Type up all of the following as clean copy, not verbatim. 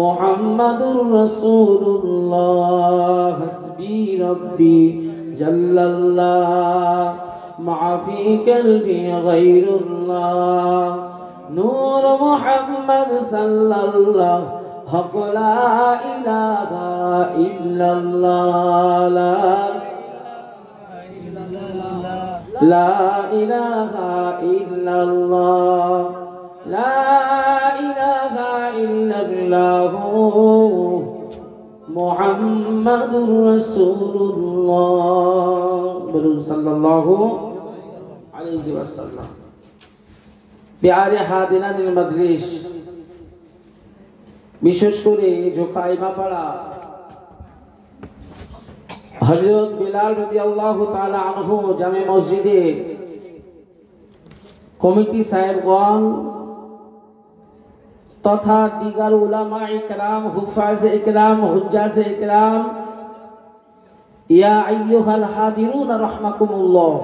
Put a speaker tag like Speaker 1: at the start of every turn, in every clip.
Speaker 1: মুহাম্মাদুর রাসূলুল্লাহ হাসবি রব্বি জাল্লাল্লাহ মা ফি কলবি গায়রুল্লাহ নূর মুহাম্মদ সাল্লাল্লাহ হক লা ইলাহা ইল্লাল্লাহ লা ইলাহা ইল্লাল্লাহ লা ইলাহা ইল্লাল্লাহ মুহাম্মাদুর রাসূলুল্লাহ বলুন সাল্লাল্লাহু আলাইহি ওয়াসাল্লাম। প্যারে হাদিরানিল মজলিস, বিশেষ করে জোকাইমাপাড়া হযরত বিলাল রাদিয়াল্লাহু তাআলা আনহু জামে মসজিদে কমিটি সাহেবগণ তথা দিগার উলামা ইকরাম, হুফাজ ইকরাম, হুজ্জাজ ইকরাম, ইয়া আইয়ুহাল হাদিরুন রাহমাকুমুল্লাহ।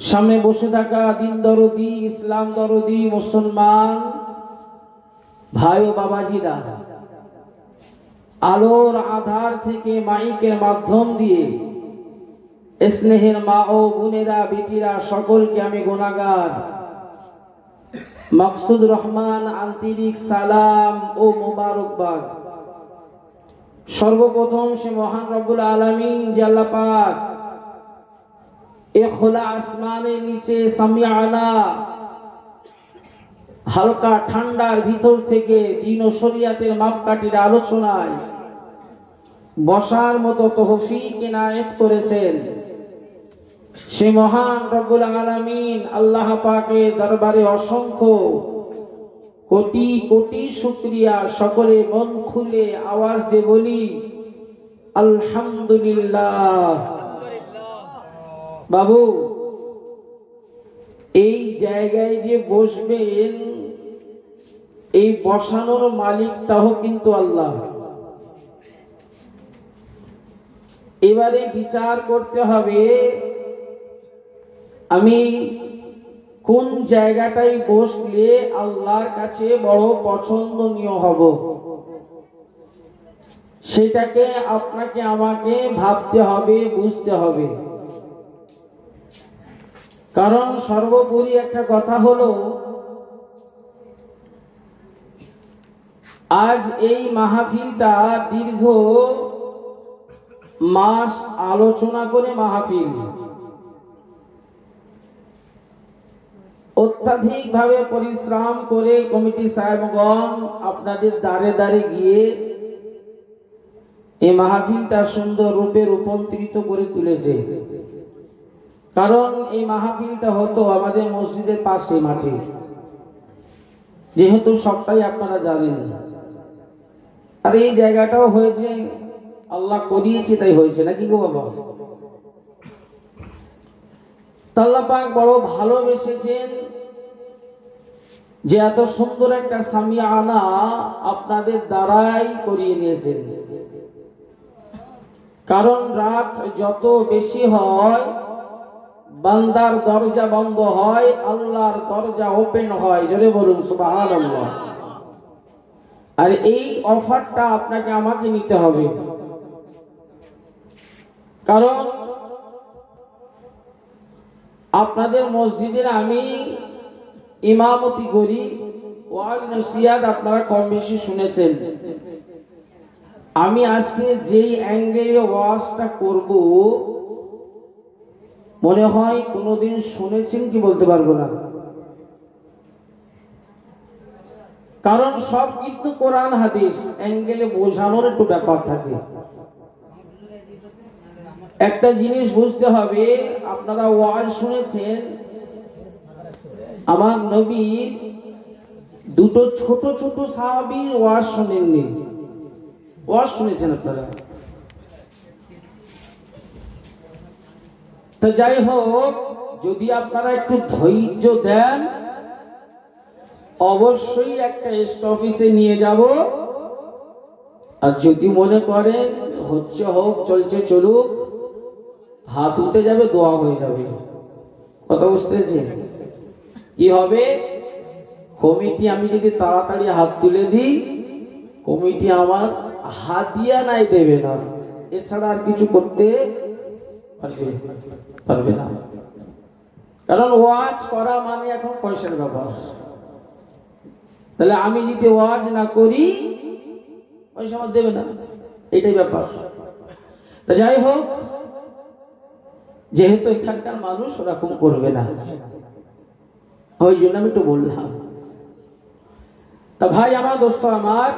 Speaker 1: সামনে বসে থাকা দিন দরদি, ইসলাম দরদি মুসলমান ভাই ও বাবাজিরা, আলোর আধার থেকে মাইকের মাধ্যম দিয়ে স্নেহের মা ও বোনেরা, বেটিরা, সকলকে আমি গুনাহগার মাকসুদ রহমান আন্তরিক সালাম ও মোবারকবাদ। সর্বপ্রথম সে মহান রব্বুল আলামিন যে আল্লাহ পাক এ খোলা আসমানের নিচে সামিআনা হালকা ঠান্ডার ভিতর থেকে দ্বীন ও শরিয়াতের মাপকাঠির আলোচনায় বসার মতো তৌফিক ইনায়েত করেছেন, সে মহান রব্বুল আলামিন আল্লাহ পাকের দরবারে অসংখ্য কোটি কোটি শুকরিয়া। সকলে মন খুলে আওয়াজ দিয়ে বলি আলহামদুলিল্লাহ। বাবু, এই জায়গায় যে বসবেন, এই বসানোর মালিকটাও কিন্তু আল্লাহ। এবারে বিচার করতে হবে আমি কোন জায়গাটায় বসলে আল্লাহর কাছে বড় পছন্দনীয় হব, সেটাকে আপনাকে আমাকে ভাবতে হবে, বুঝতে হবে। কারণ সর্বোপরি একটা কথা হলো, আজ এই মাহফিলটা দীর্ঘ মাস আলোচনা করে মাহফিল, অত্যাধিক ভাবে পরিশ্রম করে কমিটি সাহেবগণ আপনাদের দ্বারে দ্বারে গিয়ে এই মাহফিলটা সুন্দর রূপে রূপান্তরিত করে তুলেছে। কারণ এই মাহফিলটা হতো আমাদের মসজিদের পাশে মাঠে, যেহেতু সবটাই আপনারা জানেন। আর এই জায়গাটাও হয়েছে আল্লাহ করিয়েছে, তাই হয়েছে নাকি গো বাবা? আল্লাহ পাক বড় ভালোবেসেছেন যে এত সুন্দর একটা সামিয়ানা আপনাদের দ্বারাই করিয়ে নিয়েছেন। কারণ রাত যত বেশি হয় বান্দার দরজা বন্ধ হয়, আল্লাহর দরজা ওপেন হয়। জোরে বলুন সুবহানাল্লাহ। আর এই অফারটা আপনাকে আমাকে নিতে হবে। কারণ আপনাদের মসজিদের আমি ইমামতি করি, ওয়াজ নসিহত আপনারা কম বেশি শুনেছেন। আমি আজকে যেই অ্যাঙ্গেলে ওয়াজটা করব মনে হয় কোনোদিন শুনেছেন কি বলতে পারবো না। কারণ সব কিন্তু কোরআন হাদিস, অ্যাঙ্গেলে বোঝানোর একটু ব্যাপার থাকে। একটা জিনিস বুঝতে হবে, আপনারা ওয়াজ শুনেছেন, আমার নবী দুটো ছোট ছোট সাহাবীর ওয়াজ শুনেননি, ওয়াজ শুনেছেন আপনারা। তো যাই হোক, যদি আপনারা একটু ধৈর্য দেন, অবশ্যই একটা স্টপিসে নিয়ে যাব। আর যদি মনে করেন হচ্ছে হোক, চলছে চলুক, হাত উঠে যাবে, দোয়া হয়ে যাবে। কথা বুঝতে পেরেছেন? কি হবে? কমিটি আমি যদি তাড়াতাড়ি হাত তুলে দিই, কমিটি আমার হাদিয়া নাই দেবে না, এছাড়া আর কিছু করতে পারবে না। কারণ ওয়াজ করা মানে এখন পয়সার ব্যাপার। তাহলে আমি যদি ওয়াজ না করি পয়সা আমার দেবে না, এটাই ব্যাপার। তা যাই হোক, যেহেতু এখানকার মানুষ ওরকম করবে না, ওই জন্য আমি একটু বললাম। তা ভাই আমার, দোস্ত আমার,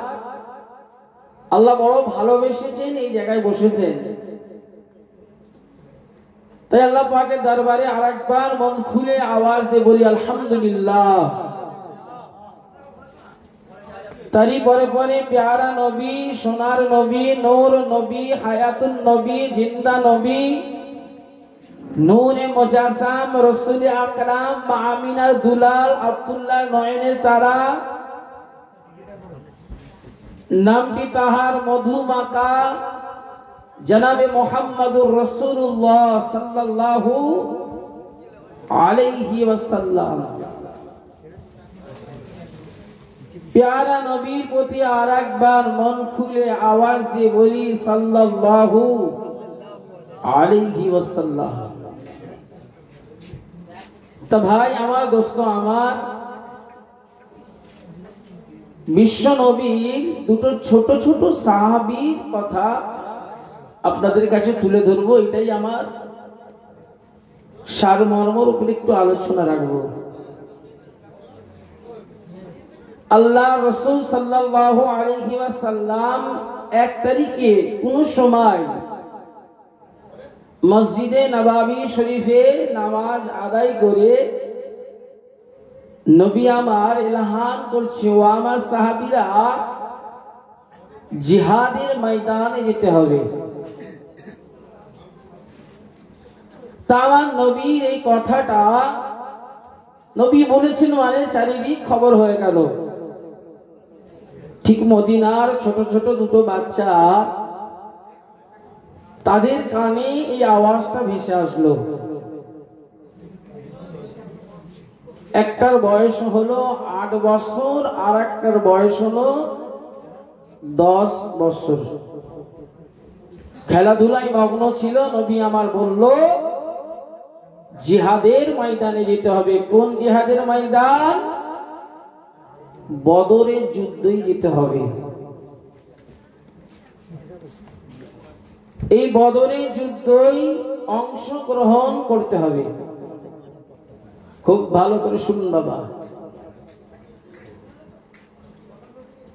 Speaker 1: আল্লাহ বড় ভালোবেসেছেন, এই জায়গায় বসেছেন। তাই আল্লাহ পাকের দরবারে আরেকবার মন খুলে আওয়াজ দিয়ে বলি আলহামদুলিল্লাহ। তারই পরে পরে প্যারা নবী, সোনার নবী, নূর নবী, হায়াতুন নবী, জিন্দা নবী, নূরে মুজাসসাম, রাসূল আকরাম, মা আমিনার দুলাল, আব্দুল্লাহ নয়নের তারা, নামটি তাহার মধুমাকা, জনাবে মুহাম্মদুর রাসূলুল্লাহ সাল্লাল্লাহু আলাইহি ওয়াসাল্লাম। প্যারা নবীর প্রতি আরেকবার মন খুলে আওয়াজ দিয়ে বলি সাল্লাল্লাহু আলাইহি ওয়াসাল্লাম। তা ভাই আমার, দোস্ত আমার, বিশ্ব নবীর দুটো ছোট ছোট সাহাবীর কথা আপনাদের কাছে তুলে ধরবো। এটাই আমার সারমর্মর উপরে একটু আলোচনা রাখবো। আল্লাহ রাসূল সাল্লাল্লাহু আলাইহি ওয়াসাল্লাম 1 তারিখে কোন সময় মসজিদে নববী শরীফে নামাজ আদায় করে নবী আমার এলাহান করছে, ও আমার সাহাবীরা জিহাদের ময়দানে যেতে হবে। তার নবীর এই কথাটা নবী বলেছেন মানে চারিদিক খবর হয়ে গেল। ঠিক মদিনার ছোট ছোট দুটো বাচ্চা, তাদের কানে এই আওয়াজটা ভেসে আসলো। একটার বয়স হলো 8 বছর, আর একটার বয়স হলো 10 বছর। খেলাধুলায় মগ্ন ছিল। নবী আমার বলল জিহাদের ময়দানে যেতে হবে। কোন জিহাদের ময়দান? বদরের যুদ্ধই যেতে হবে। এই বদরের যুদ্ধই অংশগ্রহণ করতে হবে। খুব ভালো করে শুনুন বাবা।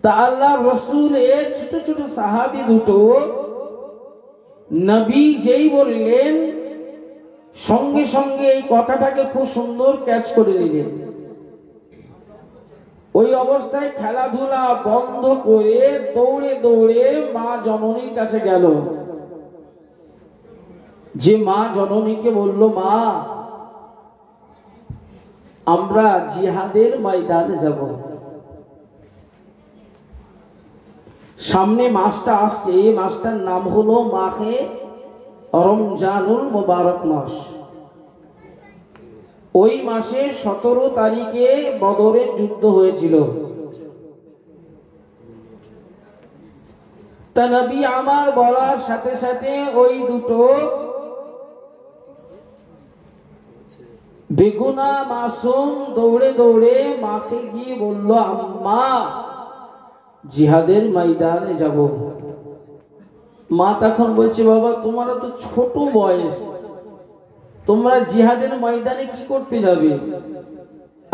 Speaker 1: তা আল্লাহ রসুলের ছোট ছোট সাহাবী দুটো, নবী যেই বললেন সঙ্গে সঙ্গে এই কথাটাকে খুব সুন্দর ক্যাচ করে নিলেন। ওই অবস্থায় খেলাধুলা বন্ধ করে দৌড়ে দৌড়ে মা জননীর কাছে গেল। যে মা জননীকে বলল, মা আমরা জিহাদের ময়দানে যাব। সামনে মাসটা আসছে, এই মাসটার নাম হলো মাহে রমজানুল মুবারক মাস। ওই মাসে 17 তারিখে বদরের যুদ্ধ হয়েছিল। তা নবী আমার বলার সাথে সাথে ওই দুটো বেগুনা মাসুম দৌড়ে দৌড়ে মাকে গিয়ে বলল, আম্মা জিহাদের ময়দানে যাব। মা তখন বলছে, বাবা তোমার তো ছোট বয়স, তোমরা জিহাদের ময়দানে কি করতে যাবে?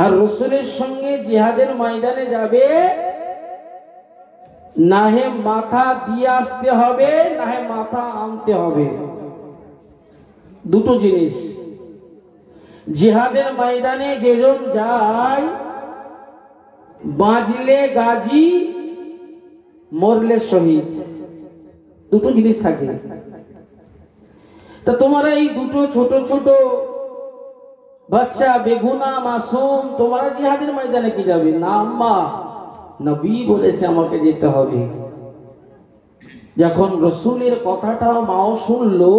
Speaker 1: আর রাসূলের সঙ্গে জিহাদের ময়দানে যাবে, না হে মাথা দিয়ে আসতে হবে, না হে মাথা আনতে হবে। দুটো জিনিস। জিহাদের ময়দানে যেজন যায়, বাঁচলে গাজী, মরলে শহীদ, দুটো জিনিস থাকে। তা তোমরা এই দুটো ছোট ছোট বাচ্চা বেগুনা মাসুম, তোমরা জিহাদের ময়দানে কি যাবে? না আম্মা, নবী বলেছে আমাকে যেতে হবে। যখন রসুলের কথাটা মাও শুনলো,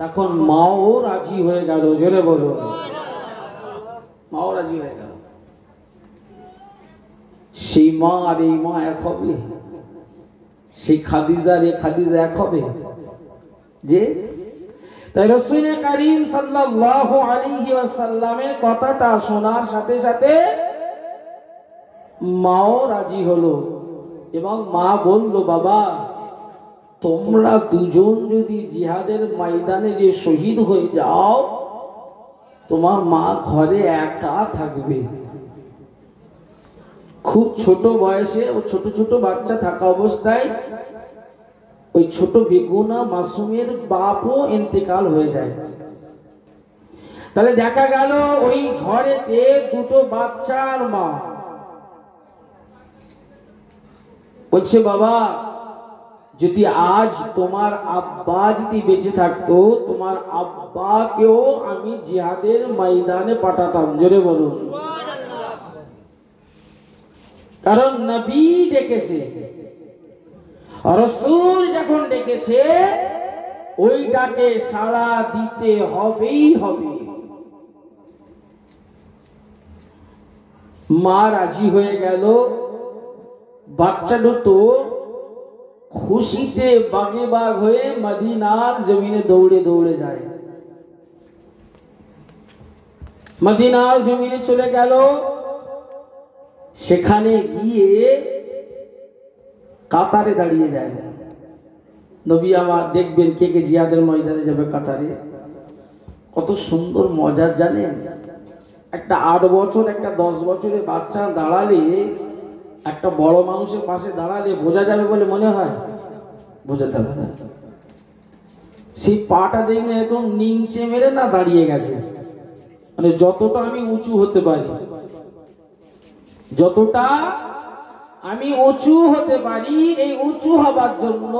Speaker 1: তখন মাও রাজি হয়ে গেল। জোরে বলো, মাও রাজি হয়ে গেল। সেই মা আর এই মা এক হবে, সেই খাদিজা আর এই খাদিজা এক হবে যে। তাই রাসূল কারীম সাল্লাল্লাহু আলাইহি ওয়াসাল্লামের কথাটা শোনার সাথে সাথে মাও রাজি হলো এবং মা বলল, বাবা তোমরা দুজন যদি জিহাদের ময়দানে যে শহীদ হয়ে যাও, তোমার মা ঘরে একা থাকবে। খুব ছোট বয়সে ও ছোট ছোট বাচ্চা থাকা অবস্থায় ওই ছোট বেগুনা মাসুমের বাপও ইন্তেকাল হয়ে যায়। তাহলে দেখা গেল ওই ঘরেতে দুটো বাচ্চার মা বলছে, বাবা যদি আজ তোমার আব্বা যদি বেঁচে থাকতো, তোমার আব্বাকেও আমি জিহাদের ময়দানে পাঠাতাম। জোরে বলুন। কারণ নবী ডেকেছে, রাসূল যখন ডেকেছে ওই ডাকে সাড়া দিতে হবেই হবে। মা রাজি হয়ে গেল। বাচ্চা দুটো খুশিতে বাগে বাগ হয়ে মদিনার জমিনে দৌড়ে দৌড়ে যায়। মদিনার জমিনে চলে গেল। সেখানে গিয়ে কাতারে দাঁড়িয়ে যায়। নবী আমার দেখবেন কে কে জিহাদের ময়দানে যাবে কাতারে। কত সুন্দর মজার জানেন, একটা 8 বছর একটা 10 বছরের বাচ্চা দাঁড়ালে, একটা বড় মানুষের পাশে দাঁড়ালে বোঝা যাবে বলে মনে হয়? বোঝা যাবে না। সেই পাটা দেখলে একদম নিচে মেরে না দাঁড়িয়ে গেছে। মানে যতটা আমি উঁচু হতে পারি, যতটা আমি উঁচু হতে পারি, এই উঁচু হবার জন্য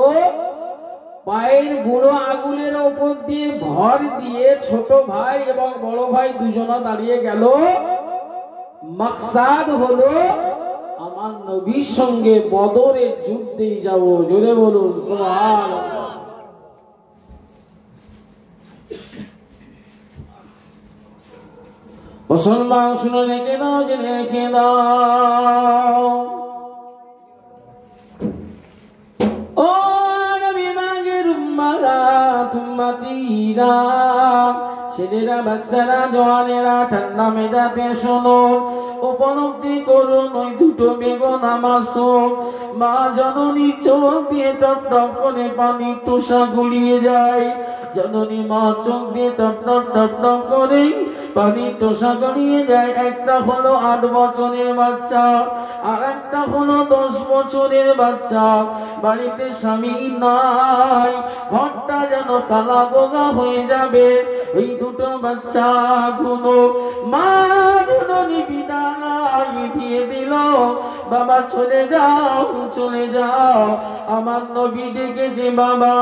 Speaker 1: পায়ের বুড়ো আঙুলের উপর দিয়ে ভর দিয়ে ছোট ভাই এবং বড় ভাই দুজনা দাঁড়িয়ে গেল। মাকসাদ হলো আমার নবীর সঙ্গে বদরের যুদ্ধে যাব। জোরে বলুন সুবহানাল্লাহ। মুসলমান শুনে রেখে দাও, জেনে রেখে দাও, ও নবী মাগের উম্মাত উম্মতিরা, ছেলেরা বাচ্চারা জওয়ানেরা ঠান্ডা মেজাজে শোনো, উপলব্ধি করুন ওই দুটো বেগুনা মাসুম মা জননী চোখ দিয়ে টপ টপ করে পানি টোসা গড়িয়ে যায়। জননী মা চোখ দিয়ে টপ টপ টপ টপ করে পানি টোসা গড়িয়ে যায়। একটা হলো 8 বছরের বাচ্চা, আর একটা হলো 10 বছরের বাচ্চা। বাড়িতে স্বামী নাই, ঘরটা যেন কালা গোগা হয়ে যাবে। এই দুটো বাচ্চা গুলো মা জননী বিদায় দিয়ে দিল, বাবা চলে যাও চলে যাও। আমার নবী ডেকেছে, বাবা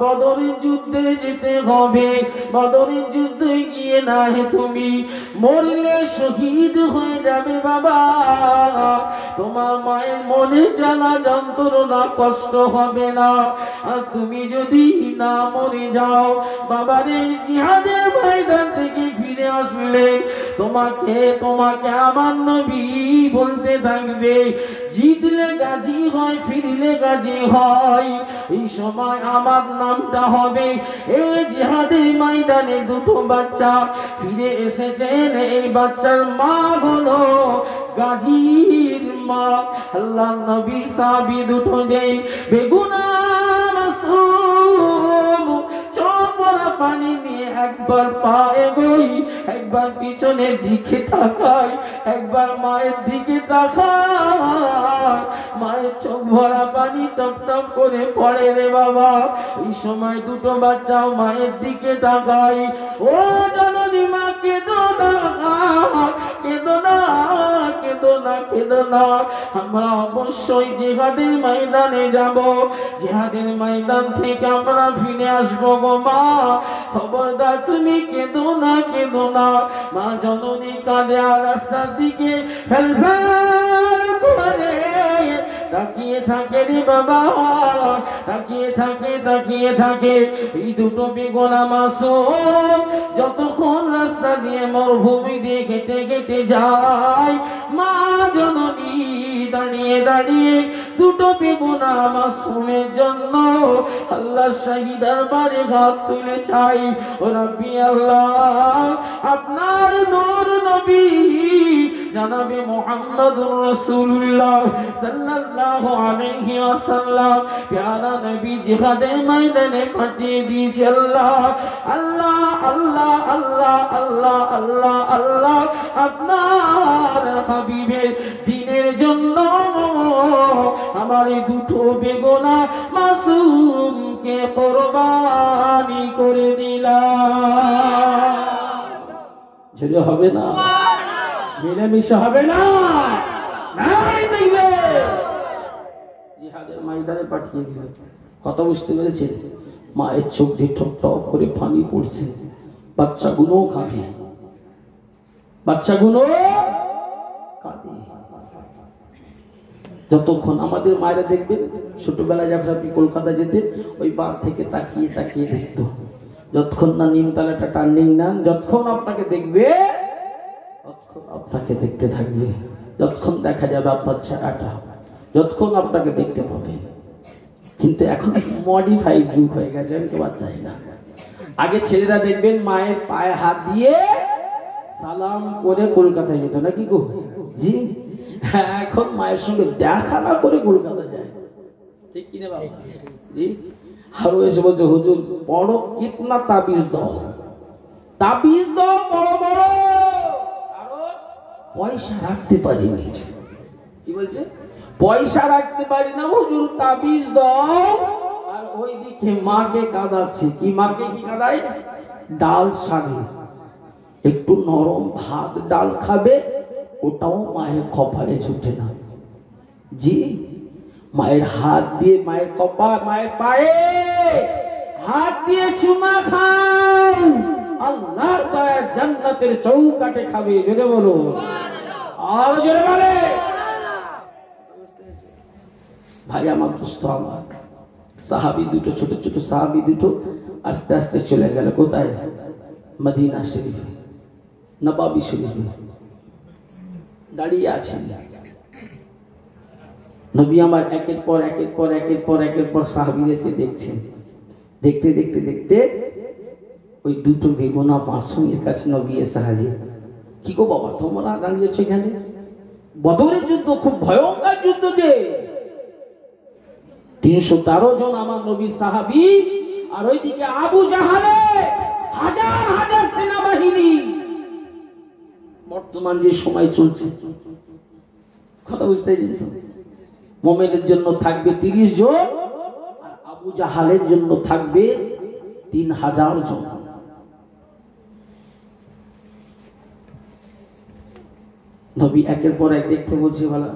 Speaker 1: বদরের যুদ্ধে যেতে হবে। বদরের যুদ্ধে গিয়ে না হে তুমি মরলে শহীদ হয়ে যাবে বাবা। তোমার মায়ের মনে জ্বালা যন্ত্রণা কষ্ট হবে না। আর তুমি যদি না মরে যাও, বাবারে জিহাদের ময়দান থেকে ফিরে আসলে তোমাকে তোমাকে আমার নবী বলতে থাকবে, জিতলে গাজী হয়, ফিরলে গাজী হয়। এই সময় আমার নামটা হবে। এই জিহাদের ময়দানে দুটো বাচ্চা ফিরে এসেছেন, এই বাচ্চার মা হলো গাজীর মা। আল্লাহ নবী সাহাবী দুটো যেই বেগুনা মাসুম চোখ ভরা পানি নিয়ে একবার পা এগোই, একবার পিছনের দিকে তাকাই, একবার মায়ের দিকে তাকাই। মায়ের চোখ ভরা পানি টপ টপ করে পড়ে রে বাবা। এই সময় দুটো বাচ্চাও মায়ের দিকে তাকাই। ও জননী মা কেঁদো না, কেঁদো না, কেঁদো না, কেঁদো না। আমরা অবশ্যই জিহাদের ময়দানে যাব, জিহাদের ময়দান থেকে আমরা ফিরে আসবো গো মা। খবরদার তুমি কেঁদো না, কেঁদো না। মা জননী কাঁদে আর রাস্তার দিকে ফেলফেল করে তাকিয়ে থাকে রে বাবা, তাকিয়ে থাকে, তাকিয়ে থাকে। এই দুটো বেগুনা মাসুম যতক্ষণ রাস্তা দিয়ে মরুভূমি দিয়ে কেটে কেটে যায়, মা জননী দাঁড়িয়ে দাঁড়িয়ে দাঁড়িয়ে দুটো বেগুনা মাসুমের জন্য আল্লাহ শাহী দরবারে হাত তুলে চাই, ও রাব্বি আল্লাহ, আপনার নূর নবী জনাবে মুহাম্মদুর রাসূলুল্লাহ সাল্লাল্লাহু আলাইহি ওয়াসাল্লাম প্যারা নবী জিহাদের ময়দানে পাঠিয়ে দিয়েছে। আল্লাহ আল্লাহ আল্লাহ আল্লাহ আল্লাহ আল্লাহ আল্লাহ, আপনার হাবিবের দ্বীনের জন্য আমার এই দুটো বেগুনা মাসুমকে কুরবানি করে দিলাম। যদি হবে না, মিলেমিশে হবে না, জিহাদের ময়দানে পাঠিয়ে দিল। কথা বুঝতে পেরেছেন? মায়ের চোখ দিয়ে ঠক ঠক করে পানি পড়ছে, বাচ্চাগুলো কাঁদে, বাচ্চাগুলো কাঁদে। যতক্ষণ আমাদের মায়েরা দেখবেন, ছোটবেলায় যখন আপনি কলকাতা যেতেন, ওই বার থেকে তাকিয়ে তাকিয়ে দেখত, যতক্ষণ না নিমতলাটা টার্নিং নেন, যতক্ষণ আপনাকে দেখবে ততক্ষণ আপনাকে দেখতে থাকবে, যতক্ষণ দেখা যাবে আপনার চেহারাটা, যতক্ষণ আপনাকে দেখতে পাবে। কিন্তু এখন মডিফাইড যুগ হয়ে গেছে, আমি তো চাই না। আগে ছেলেরা দেখবেন মায়ের পায়ে হাত দিয়ে সালাম করে কলকাতায় যেত, নাকি গো? জি, এখন মায়ের সঙ্গে দেখা না করে কলকাতা যায়, ঠিক কিনা বাবা? জি। আরো এসে বলছে, হুজুর বড় কিতনা তাবিজ দাও, তাবিজ দাও বড় বড়, আরো পয়সা রাখতে পারিনি। কি বলছে? পয়সা রাখতে পারি না হুজুর, তাবিজ দাও। আর ওইদিকে মাকে কাঁদাচ্ছে। কি মাকে কি কাঁদায়? ডাল শাকে একটু নরম ভাত ডাল খাবে, ওটাও মায়ের কপালে ছুটে না। জি, মায়ের হাত দিয়ে, মায়ের কপাল, মায়ের পায়ে হাত দিয়ে চুমা খাও, আল্লাহর দয়ার জান্নাতের চৌকাঠে খাবে। জোরে বলো, আর জোরে বলে। ভাই আমার, দোস্ত আমার, সাহাবী দুটো, ছোট ছোট সাহাবী দুটো আস্তে আস্তে চলে গেল। কোথায়? মদিনা শরীফে, নবাবী শরীফে দাঁড়িয়ে আছেন। নবী আমার একের পর একের পর একের পর একের পর সাহাবীদেরকে দেখছেন। দেখতে দেখতে দেখতে ওই দুটো বেগুনা মাসুমের কাছে নবী এসে হাজির। কি গো বাবা, তোমরা দাঁড়িয়েছো এখানে? বদরের যুদ্ধ খুব ভয়ঙ্কর যুদ্ধ, যে 313 জন আমার নবী সাহাবী, আর ওইদিকে আবু জাহালে হাজার হাজার সেনাবাহিনী। বর্তমান যে সময় চলছে, কথা বুঝতে কিন্তু, মুমিনের জন্য থাকবে 30 জন, আর আবু জাহালের জন্য থাকবে 3000 জন। নবী একের পর এক দেখতে বলছে, বলা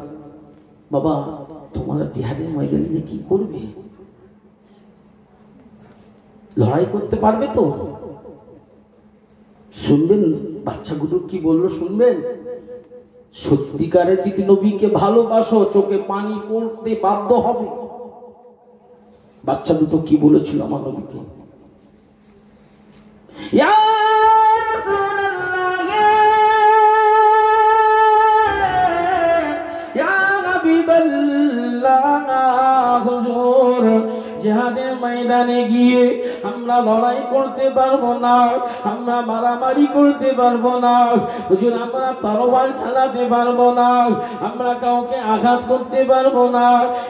Speaker 1: বাবা তোমরা জিহাদের ময়দানে যে কি করবে? লড়াই করতে পারবে তো? শুনবেন বাচ্চাগুলো কি বললো, শুনবেন? সত্যিকারের যদি নবীকে ভালোবাসো, চোখে পানি পড়তে বাধ্য হবে। বাচ্চা দুটো কি বলেছিল আমার নবীকে? ইয়া হুজুর, জিহাদের ময়দানে গিয়ে আমরা লড়াই করতে পারবো না, আমরা মারামারি করতে পারবো না হুজুর, আমরা তরবারি চালাতে পারবো না, আমরা কাউকে আঘাত করতে পারবো না,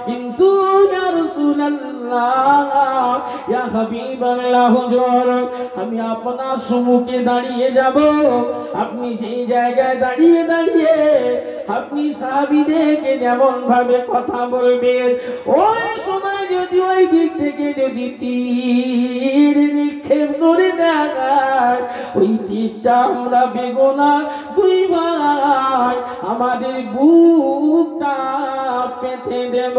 Speaker 1: কিন্তু ইয়া রাসূলুল্লাহ, ইয়া হাবিবাল্লাহ হুজুর, আমি আপনার সম্মুখে দাঁড়িয়ে যাব। আপনি সেই জায়গায় দাঁড়িয়ে দাঁড়িয়ে আপনি সাহাবীদেরকে যেমন ভাবে কথা বলবেন, ওই সময় যদি ওই দিক থেকে যদি তীর নিক্ষেপ করে দেয়, ওই তীরটা আমরা বেগুনা দুই ভাই আমাদের বুকটা পেতে দেব।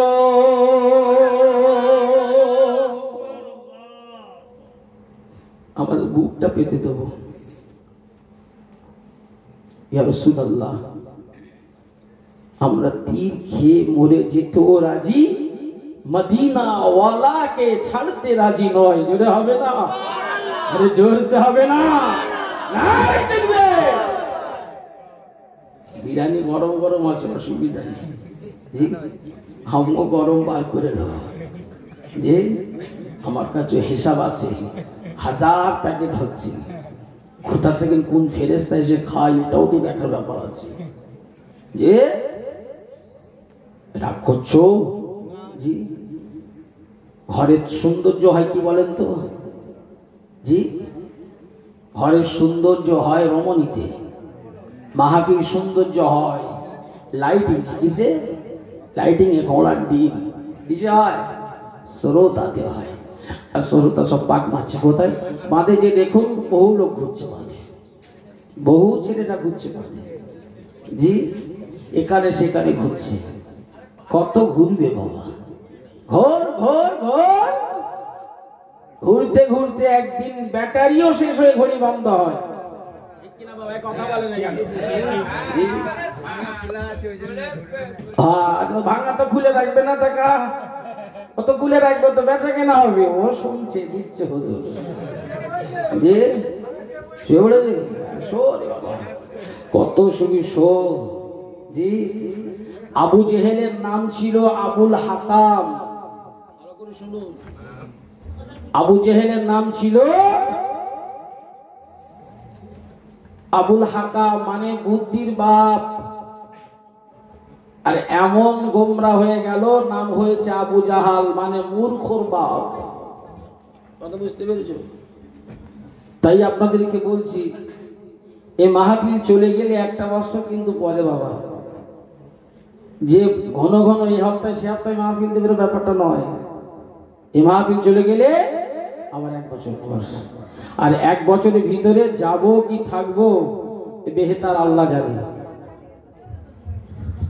Speaker 1: আমাদের বুকটা পেতে দেব। ইয়া রাসূলুল্লাহ, আমরা তীর খেয়ে মরে যেতেও রাজি, মদিনা ওয়ালাকে ছাড়তে রাজি নয়। জোরে হবে না? আরে জোর সে হবে না? বিরিয়ানি গরম গরম আছে, অসুবিধা নেই জি, আমিও গরম বার করে নেব যে আমার কাছে হিসাব আছে, 1000 প্যাকেট হচ্ছে, কোথা থেকে কোন ফেরেশতা এসে খায় এটাও তো দেখার ব্যাপার আছে। যে রাগ করছো জি, ঘরের সৌন্দর্য হয় কি বলেন তো জি, ঘরের সৌন্দর্য হয় রমণীতে, মাহফিল সৌন্দর্য হয় লাইটিং, কিসে? লাইটিং এ ঘোড়ার ডিম কিসে হয়? শ্রোতাতে হয়। আর শ্রোতা সব পাক মারছে কোথায়? বাঁধে যে দেখুন বহু লোক ঘুরছে বাঁধে, বহু ছেলেটা ঘুরছে বাঁধে জি, এখানে সেখানে ঘুরছে। কত ঘুরবে বাবা, ঘোর ঘোর ঘোর, ঘুরতে ঘুরতে একদিন ব্যাটারিও শেষ হয়ে ঘড়ি বন্ধ হয়। ভাঙা তো খুলে রাখবে না টাকা, কত খুলে রাখবে তো বেচা কেনা হবে। ও শুনছে দিচ্ছে হুজুর যে কত সুবি শো জি। আবু জেহেলের নাম ছিল আবুল হাকাম, শুনুন, আবু জেহেলের নাম ছিল আবুল হাকাম, মানে বুদ্ধির বাপ। আর এমন গোমরা হয়ে গেল, নাম হয়েছে আবু জাহাল, মানে মূর্খর বাপ। কথা বুঝতে পেরেছো? তাই আপনাদেরকে বলছি, এই মাহফিল চলে গেলে একটা বর্ষ কিন্তু পরে বাবা, যে ঘন ঘন এই হপ্তাহে সে হপ্তাহে মাহফিল দেবে ব্যাপারটা নয়। এই মাহফিল চলে গেলে আবার 1 বছর পর, আর 1 বছরের ভিতরে যাব কি থাকবো বেহেতার আল্লাহ জানে,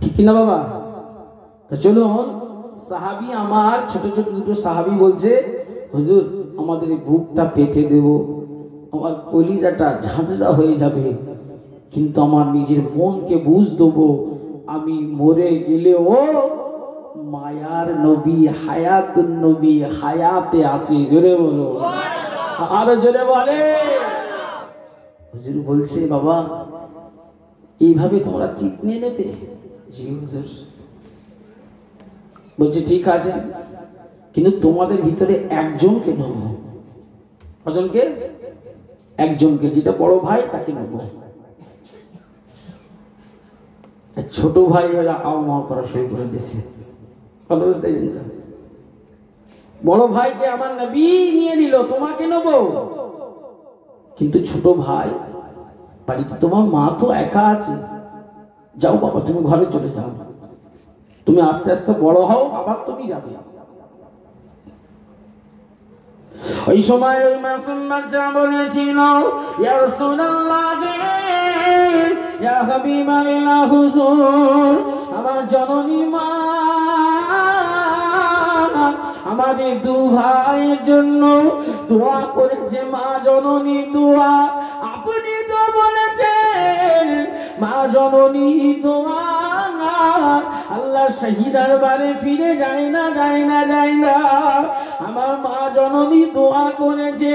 Speaker 1: ঠিক না বাবা? চলুন, সাহাবী আমার ছোট ছোট দুটো সাহাবী বলছে, হুজুর আমাদের বুকটা পেতে দেব, আমার কলিজাটা ঝাঁঝরা হয়ে যাবে, কিন্তু আমার নিজের মনকে বুঝ দেবো, আমি মরে গেলেও মায়ার নবী হায়াতুন নবী হায়াতে আছে। জোরে বলো, আরো জোরে বলে। হুজুর বলছে, বাবা এইভাবে তোমরা ঠিক নিয়ে নেবে? জি হুজুর। বলছে ঠিক আছে, কিন্তু তোমাদের ভিতরে একজনকে নেব। কজনকে? একজনকে, যেটা বড় ভাই তাকে নেব। ছোট ভাই হলে আওয়া করা শুরু করে দিয়েছে। কত বুঝতে? বড় ভাইকে আমার নবী নিয়ে নিল, তোমাকে নেব। কিন্তু ছোট ভাই, বাড়িতে তোমার মা তো একা আছে, যাও বাবা তুমি ঘরে চলে যাও, তুমি আস্তে আস্তে বড় হও আবার তুমি যাবে। ওই সময় ওই মাসুম বাচ্চা বলেছিল, ইয়া রাসূলুল্লাহ ইয়া হাবিবাল্লাহ হুজুর, আমার জননী মা আমাদের 2 ভাইয়ের জন্য দোয়া করেছে। মা জননী দোয়া, আপনি তো বলেছেন মা জননী দোয়া আল্লাহ শহীদার বারে ফিরে যায় না, যায় না, যায় না। আমার মা জননী দোয়া করেছে,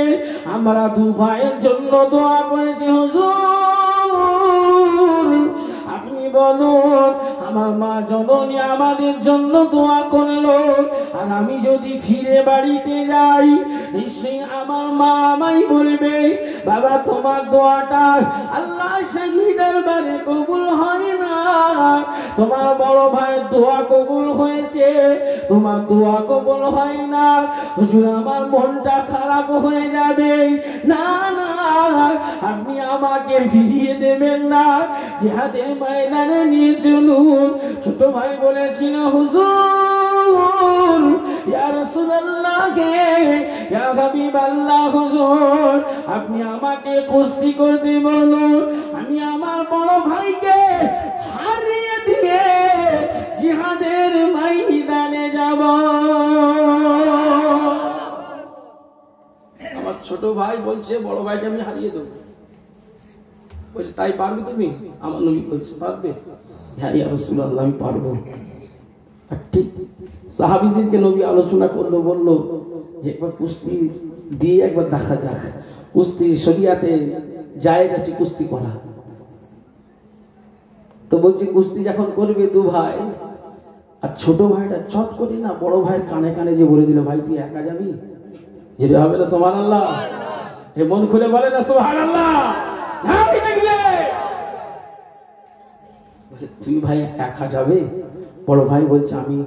Speaker 1: আমরা 2 ভাইয়ের জন্য দোয়া করেছি। হুজুর আপনি বলুন, আমার মা জননী আমাদের জন্য দোয়া করলো, আর আমি যদি ফিরে বাড়িতে যাই নিশ্চয়ই আমার মা আমায় বলবে, বাবা তোমার দোয়াটা আল্লাহ শহীদের বারে কবুল হয় না, তোমার বড় ভাইয়ের দোয়া কবুল হয়েছে, তোমার দোয়া কবুল হয় না। হুজুর আমার মনটা খারাপ হয়ে যাবে। না না, আপনি আমাকে ফিরিয়ে দেবেন না, জিহাদের ময়দানে নিয়ে চলুন। ছোট ভাই বলেছিল, হুজুর ইয়া রাসূলুল্লাহ ইয়া হাবিবাল্লাহ হুজুর আপনি আমাকে কুস্তি করতে বলুন, আমি আমার বড় ভাইকে হারিয়ে দিয়ে জিহাদের ময়দানে যাব। আমার ছোট ভাই বলছে বড় ভাইকে আমি হারিয়ে দেবো। বলছে তাই পারবে তুমি? আমার নবী বলছে পারবে? হ্যাঁ ইয়া রাসূলুল্লাহ আমি পারবো। ঠিক সাহাবীদেরকে নবী আলোচনা করলো, বলল যে একবার কুস্তি দিয়ে একবার দেখা যাক, কুস্তি শরিয়াতে জায়েজ আছে কুস্তি করা। তো বলছি কুস্তি যখন করবে দু ভাই, আর ছোট ভাইটা চট করে না বড় ভাইয়ের কানে কানে যে বলে দিল, ভাই তুই একা যাবি? যেটা হবে না সুবহানাল্লাহ, এ মন খুলে বলে না সুবহানাল্লাহ। তুই ভাই একা যাবে? বড় ভাই বলছে আমি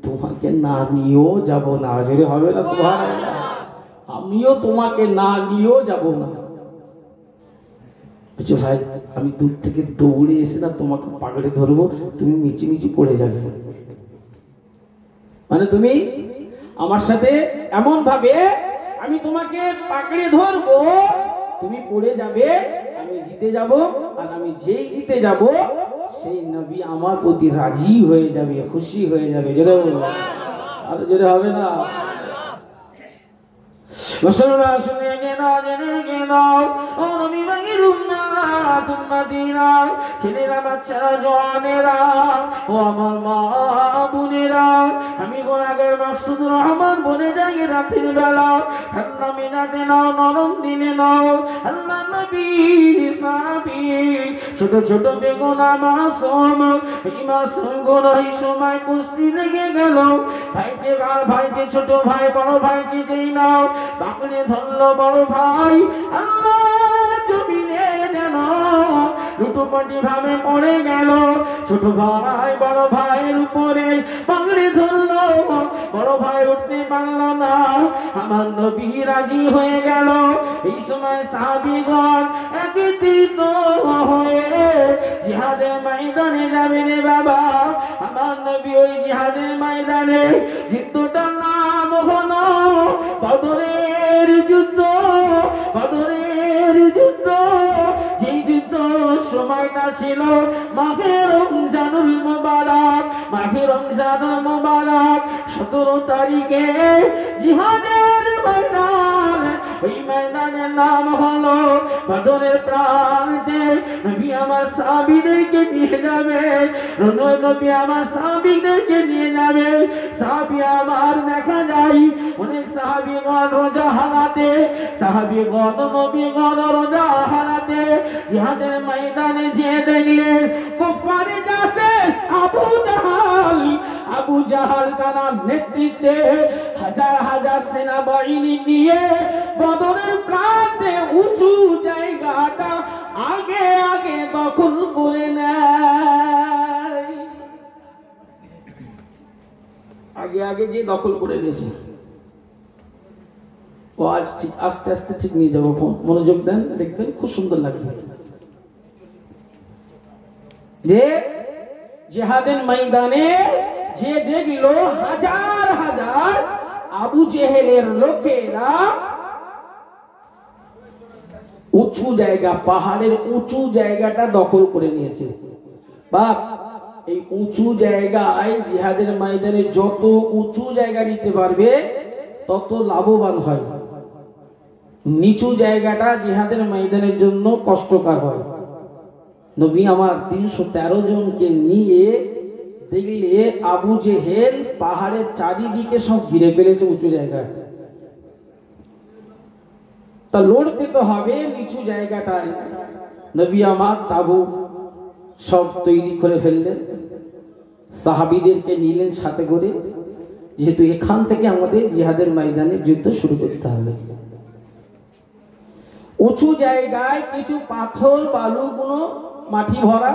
Speaker 1: তোমাকে না নিয়েও যাব না। যেটা হবে না সুবহানাল্লাহ, আমিও তোমাকে না নিয়েও যাব না। বলছে ভাই আমি দূর থেকে দৌড়ে এসে না তোমাকে পাকড়ে ধরবো, তুমি মিচিমিচি পড়ে যাবে। মানে তুমি আমার সাথে এমন ভাবে আমি তোমাকে পাকড়ে ধরবো, তুমি পড়ে যাবে, আমি জিতে যাব, আর আমি যেই জিতে যাব সেই নবী আমার প্রতি রাজি হয়ে যাবে, খুশি হয়ে যাবে। আর যেটা হবে না মুসলমান শুনে গেনা জেনে গেনা ও নবী বাগির উম্মাত উম্মতিনা, ছেলেরা বাচ্চারা জওয়ানেরা ও আমার মা বোনেরা, আমি গোলাগের মাকসুদুর রহমান বলে যাই রাতের বেলা ঠান্ডা মিনাতে নাও, নরম দিনে নাও, আল্লাহ নবী সাহাবী ছোট ছোট বেগুনা মাসুম, এই মাসুম গুলো এই সময় কুস্তি লেগে গেল। ভাইকে ছোট ভাই বড় ভাইকে দেই নাও, পাকড়ে ধরলো বড় ভাই, আল্লাহ জমিনে যেন লুটোপাটি ভাবে পড়ে গেল। ছোট ভাই বড় ভাইয়ের উপরে পাকড়ে ধরলো, বড় ভাই উঠতে পারল না, আমার নবী রাজি হয়ে গেল। এই সময় সাহাবীগণ একত্রিত হয়ে জিহাদের ময়দানে যাবে রে বাবা। আমার নবী ওই জিহাদের ময়দানে যুদ্ধটার নাম হলো বদরের যুদ্ধ। বদরের যুদ্ধ, যেই যুদ্ধ সময়টা ছিল মাহে রমজানুল মুবারক, মাহে রমজানুল মুবারক 17 তারিখে জিহাদের ময়দান, ওই ময়দানের নাম হলো বদরের প্রান্তে নবী আমার সাহাবীদেরকে নিয়ে যাবে, নবী আমার সাহাবীদেরকে নিয়ে যাবে। সাহাবী আমার দেখা যায় অনেক সাহাবীগণ রোজা হালাতে, সাহাবীগণ নবীগণ রোজা হালাতে জিহাদের ময়দানে যে দেখলেন কুফারে জাসেস আবু জাহাল তার নেতৃত্বে হাজার হাজার সেনাবাহিনী নিয়ে বদরের প্রান্তে উঁচু জায়গাটা আগে আগে দখল করে নেয়, আগে আগে যে দখল করে নিয়েছে। ও আজ ঠিক আস্তে আস্তে ঠিক নিয়ে যাবো, মনোযোগ দেন, দেখবেন খুব সুন্দর লাগবে। যে জিহাদের ময়দানে যে দেখলো হাজার হাজার আবু জেহেলের লোকেরা উঁচু জায়গা, পাহাড়ের উঁচু জায়গাটা দখল করে নিয়েছে। বাপ, এই উঁচু জায়গায় জিহাদের ময়দানে যত উঁচু জায়গা নিতে পারবে তত লাভবান হয়। নিচু জায়গাটা জিহাদের ময়দানের জন্য কষ্টকর হয়। নবী আমার 313 জনকে নিয়ে দেখলে আবু জেহেল পাহাড়ের চারিদিকে সব ঘিরে ফেলেছে উঁচু জায়গায়। তা লড়তে তো হবে নিচু জায়গাটায়। নবী আমার তাবু সব তৈরি করে ফেললেন, সাহাবীদেরকে নিলেন সাথে করে, যেহেতু এখান থেকে আমাদের জিহাদের ময়দানে যুদ্ধ শুরু করতে হবে। উঁচু জায়গায় কিছু পাথর বালুগুলো মাটি ভরা,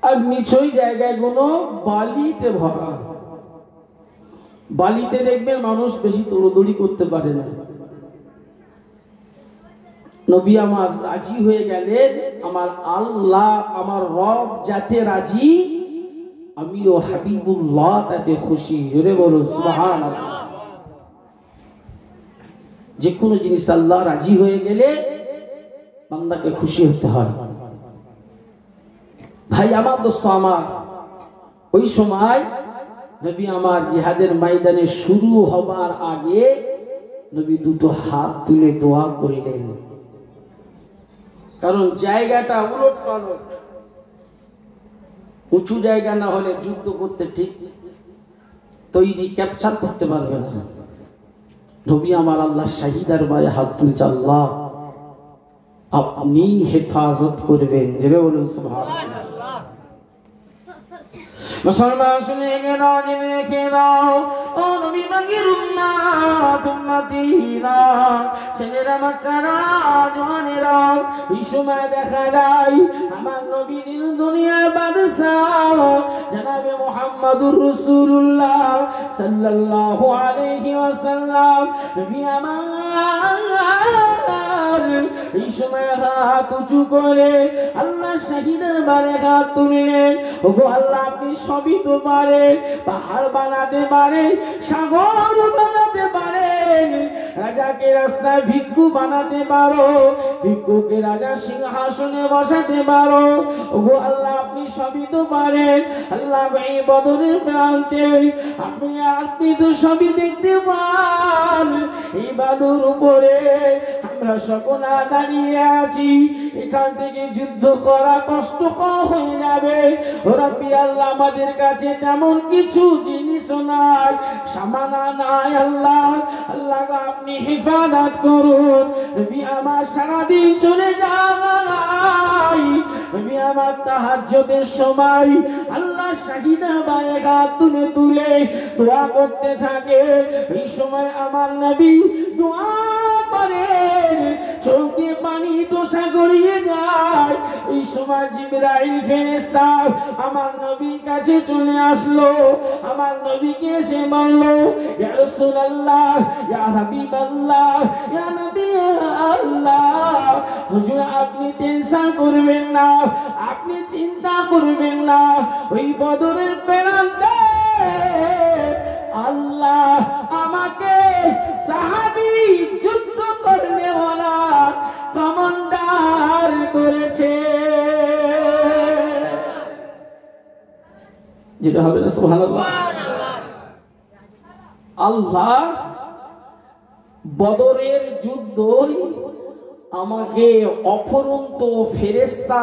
Speaker 1: আর নিচু জায়গাগুলো বালিতে ভরা। বালিতে দেখবেন মানুষ বেশি দৌড়দৌড়ি করতে পারে না। নবী আমার রাজি হয়ে গেলেন, আমার আল্লাহ আমার রব যাতে রাজি, আমিও হাবিবুল্লাহ তাতে খুশি। জোরে বলুন সুবহানাল্লাহ। যে কোনো জিনিস আল্লাহ রাজি হয়ে গেলে বান্দাকে খুশি হতে হয়। ভাই আমার, দোস্ত আমার, ওই সময় নবী আমার জিহাদের ময়দানে শুরু হবার আগে নবী দুটো হাত তুলে দোয়া করিলেন, কারণ জায়গাটা উলট পালট, উঁচু জায়গা না হলে যুদ্ধ করতে ঠিক তৈরি ক্যাপচার করতে পারবে না। নবী আমার আল্লাহ শাহিদার বায়ে হাত তুলছে, আল্লাহ আপনি হেফাজত করবেন। জেনে বলুন সুবহানাল্লাহ। মুসলমান শুনে নাও, জেনে রেখে দাও, ও নবী পাকের উম্মত উম্মতিরা, ছেলেরা বাচ্চারা জওয়ানেরা, এই সময় দেখা যায় আমার নবী দিন দুনিয়ার বাদশাহ জনাবে মুহাম্মদুর রাসূলুল্লাহ সাল্লাল্লাহু আলাইহি ওয়াসাল্লাম, নবী আমার এই সময় হাত উঁচু করে আল্লাহ শাহিদের বারে হাত তুললেন। ওগো আল্লাহ, আপনি সবই তো পারেন, পাহাড় বানাতে পারেন, সাগর বানাতে পারেন, রাজাকে রাস্তায় ভিক্ষু বানাতে পারো, ভিক্ষুকে রাজা সিংহাসনে বসাতে পারো। ওগো আল্লাহ, আপনি সবই তো পারেন। আল্লাহ, এই বদরের প্রান্তে আপনি তো সবই দেখতে পান। এই বালুর উপরে আমরা সকলে দাঁড়িয়ে আছি, এখান থেকে যুদ্ধ করা কষ্টকর হয়ে যাবে। ও রাব্বি আল্লাহ, আমাদের কাছে তেমন কিছু জিনিসও নাই, সামানা নাই। আল্লাহ আল্লাহ আপনি হেফাজত করুন। নবী আমার সারাদিন চলে যায়, নবী আমার তাহাজ্জুদের সময় আল্লাহ শাহিদা বায়ে হাত তুলে তুলে দোয়া করতে থাকে। এই সময় আমার নবী দোয়া করেন, চোখে পানি তোষা গড়িয়ে যায়। এই সময় জিবরাইল ফেরেশতা আমার নবীর কাছে চলে আসলো, আমার নবীকে এসে বলল, ইয়া রাসূলুল্লাহ, ইয়া হাবিবাল্লাহ, ইয়া নবী আল্লাহ, হুজুর আপনি টেনশন করবেন না, আপনি চিন্তা করবেন না, ওই বদরের প্রান্তে আল্লাহ আমাকে সাহাবী যুদ্ধ করনেওয়ালা কমান্ডার করেছে। যেটা হবে না সুবহানাল্লাহ। আল্লাহ বদরের যুদ্ধই আমাকে অফুরন্ত ফেরেশতা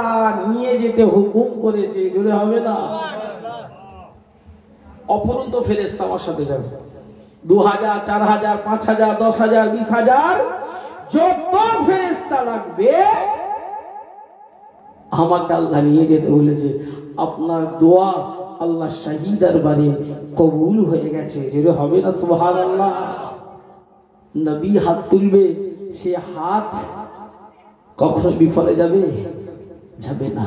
Speaker 1: নিয়ে যেতে হুকুম করেছে। জোরে হবে না? অফুরন্ত ফেরেশতা আমার সাথে যাবে। 2000, 4000, 5000, 10000, 20000 যত ফেরেশতা লাগবে আমাকে আল্লাহ নিয়ে যেতে বলেছে। আপনার দোয়া আল্লাহ শাহীদ দরবারে কবুল হয়ে গেছে। যেটা হবে না সুবহানাল্লাহ। নবী হাত তুলবে, সে হাত কখনো বিফলে যাবে? যাবে না।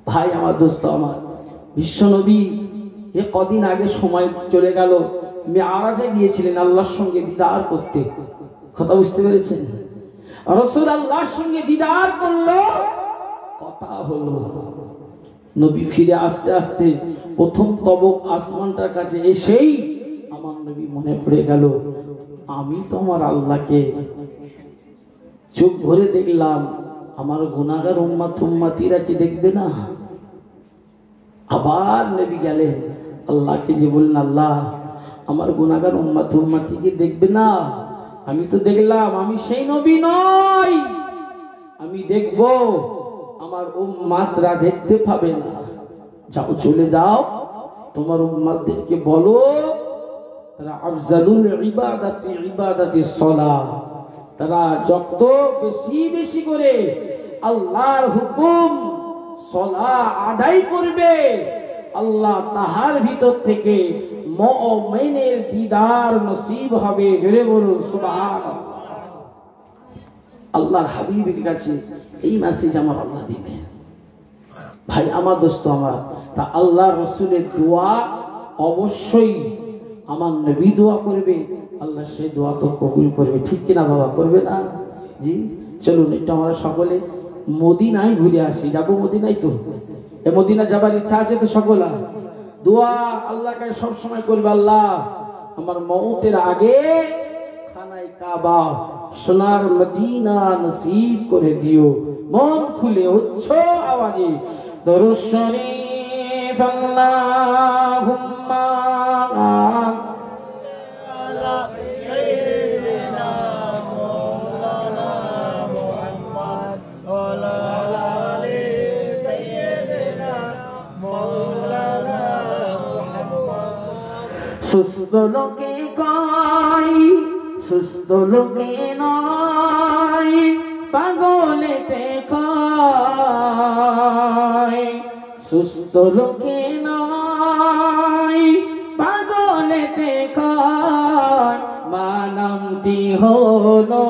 Speaker 1: ভাই আমার, দোস্ত আমার, বিশ্ব নবী এ কদিন আগে সময় চলে গেল, মেরাজে গিয়েছিলেন আল্লাহর সঙ্গে দিদার করতে। কথা বুঝতে পেরেছেন? রাসূল আল্লাহর সঙ্গে দিদার করলো, কথা হলো। নবী ফিরে আসতে আসতে প্রথম তবক আসমানটার কাছে এসেই আমার নবী মনে পড়ে গেল, আমি তো আমার আল্লাহকে চোখ ভরে দেখলাম, আমার গুনাহগার উম্মত উম্মতিরা কি দেখবে না? আবার নবী গেলেন আল্লাহকে যে বললেন, আল্লাহ আমার গুনাহগার উম্মত উম্মতিকে দেখবে না? আমি তো দেখলাম, আমি সেই নবী নই, আমি দেখব, আমার উম্মতরা দেখতে পাবে না। যাও, চলে যাও, তোমার উম্মতদেরকে বলো তারা আফজালুল ইবাদাতি ইবাদাতিস সালাহ, তারা যত বেশি বেশি করে আল্লাহর হুকুম সালাহ আদায় করবে, আল্লাহ তাহার ভিতর থেকে মুমিনের দিদার নসিব হবে। জোরে বলুন সুবহানাল্লাহ। আল্লাহর হাবিবের কাছে এই মেসেজ আমার আল্লাহ দিবেন। ভাই আমার, দোস্ত আমার, তা আল্লাহ রসুলের দোয়া অবশ্যই আমার নবী দোয়া করবে, আল্লাহ সেই দোয়া তো কবুল করবে। ঠিক কিনা বাবা? করবে না? জি, চলুন একটু আমরা সকলে মদিনায় ঘুরে আসি। যাবো মদিনায় তো? এ মদিনা যাবার ইচ্ছা আছে তো সকলা? দোয়া আল্লাহর কাছে সবসময় করবে, আল্লাহ আমার মওতের আগে খানায় কাবা সোনার মদিনা নসিব করে দিও। মন খুলে উচ্চ আওয়াজে দরুদ শরীফ আল্লাহুম্মা আলা সাইয়্যিদিনা মাওলানা মুহাম্মদ ওয়া আলা আলি সাইয়্যিদিনা মাওলানা মুহাম্মদ। সুস্থ লোকে কয়, সুস্থ লোকে নয়, পাগলেতে কয়। সুস্থ লোকে নয়, কয় পাগলেতে কয় মা নামটি হলো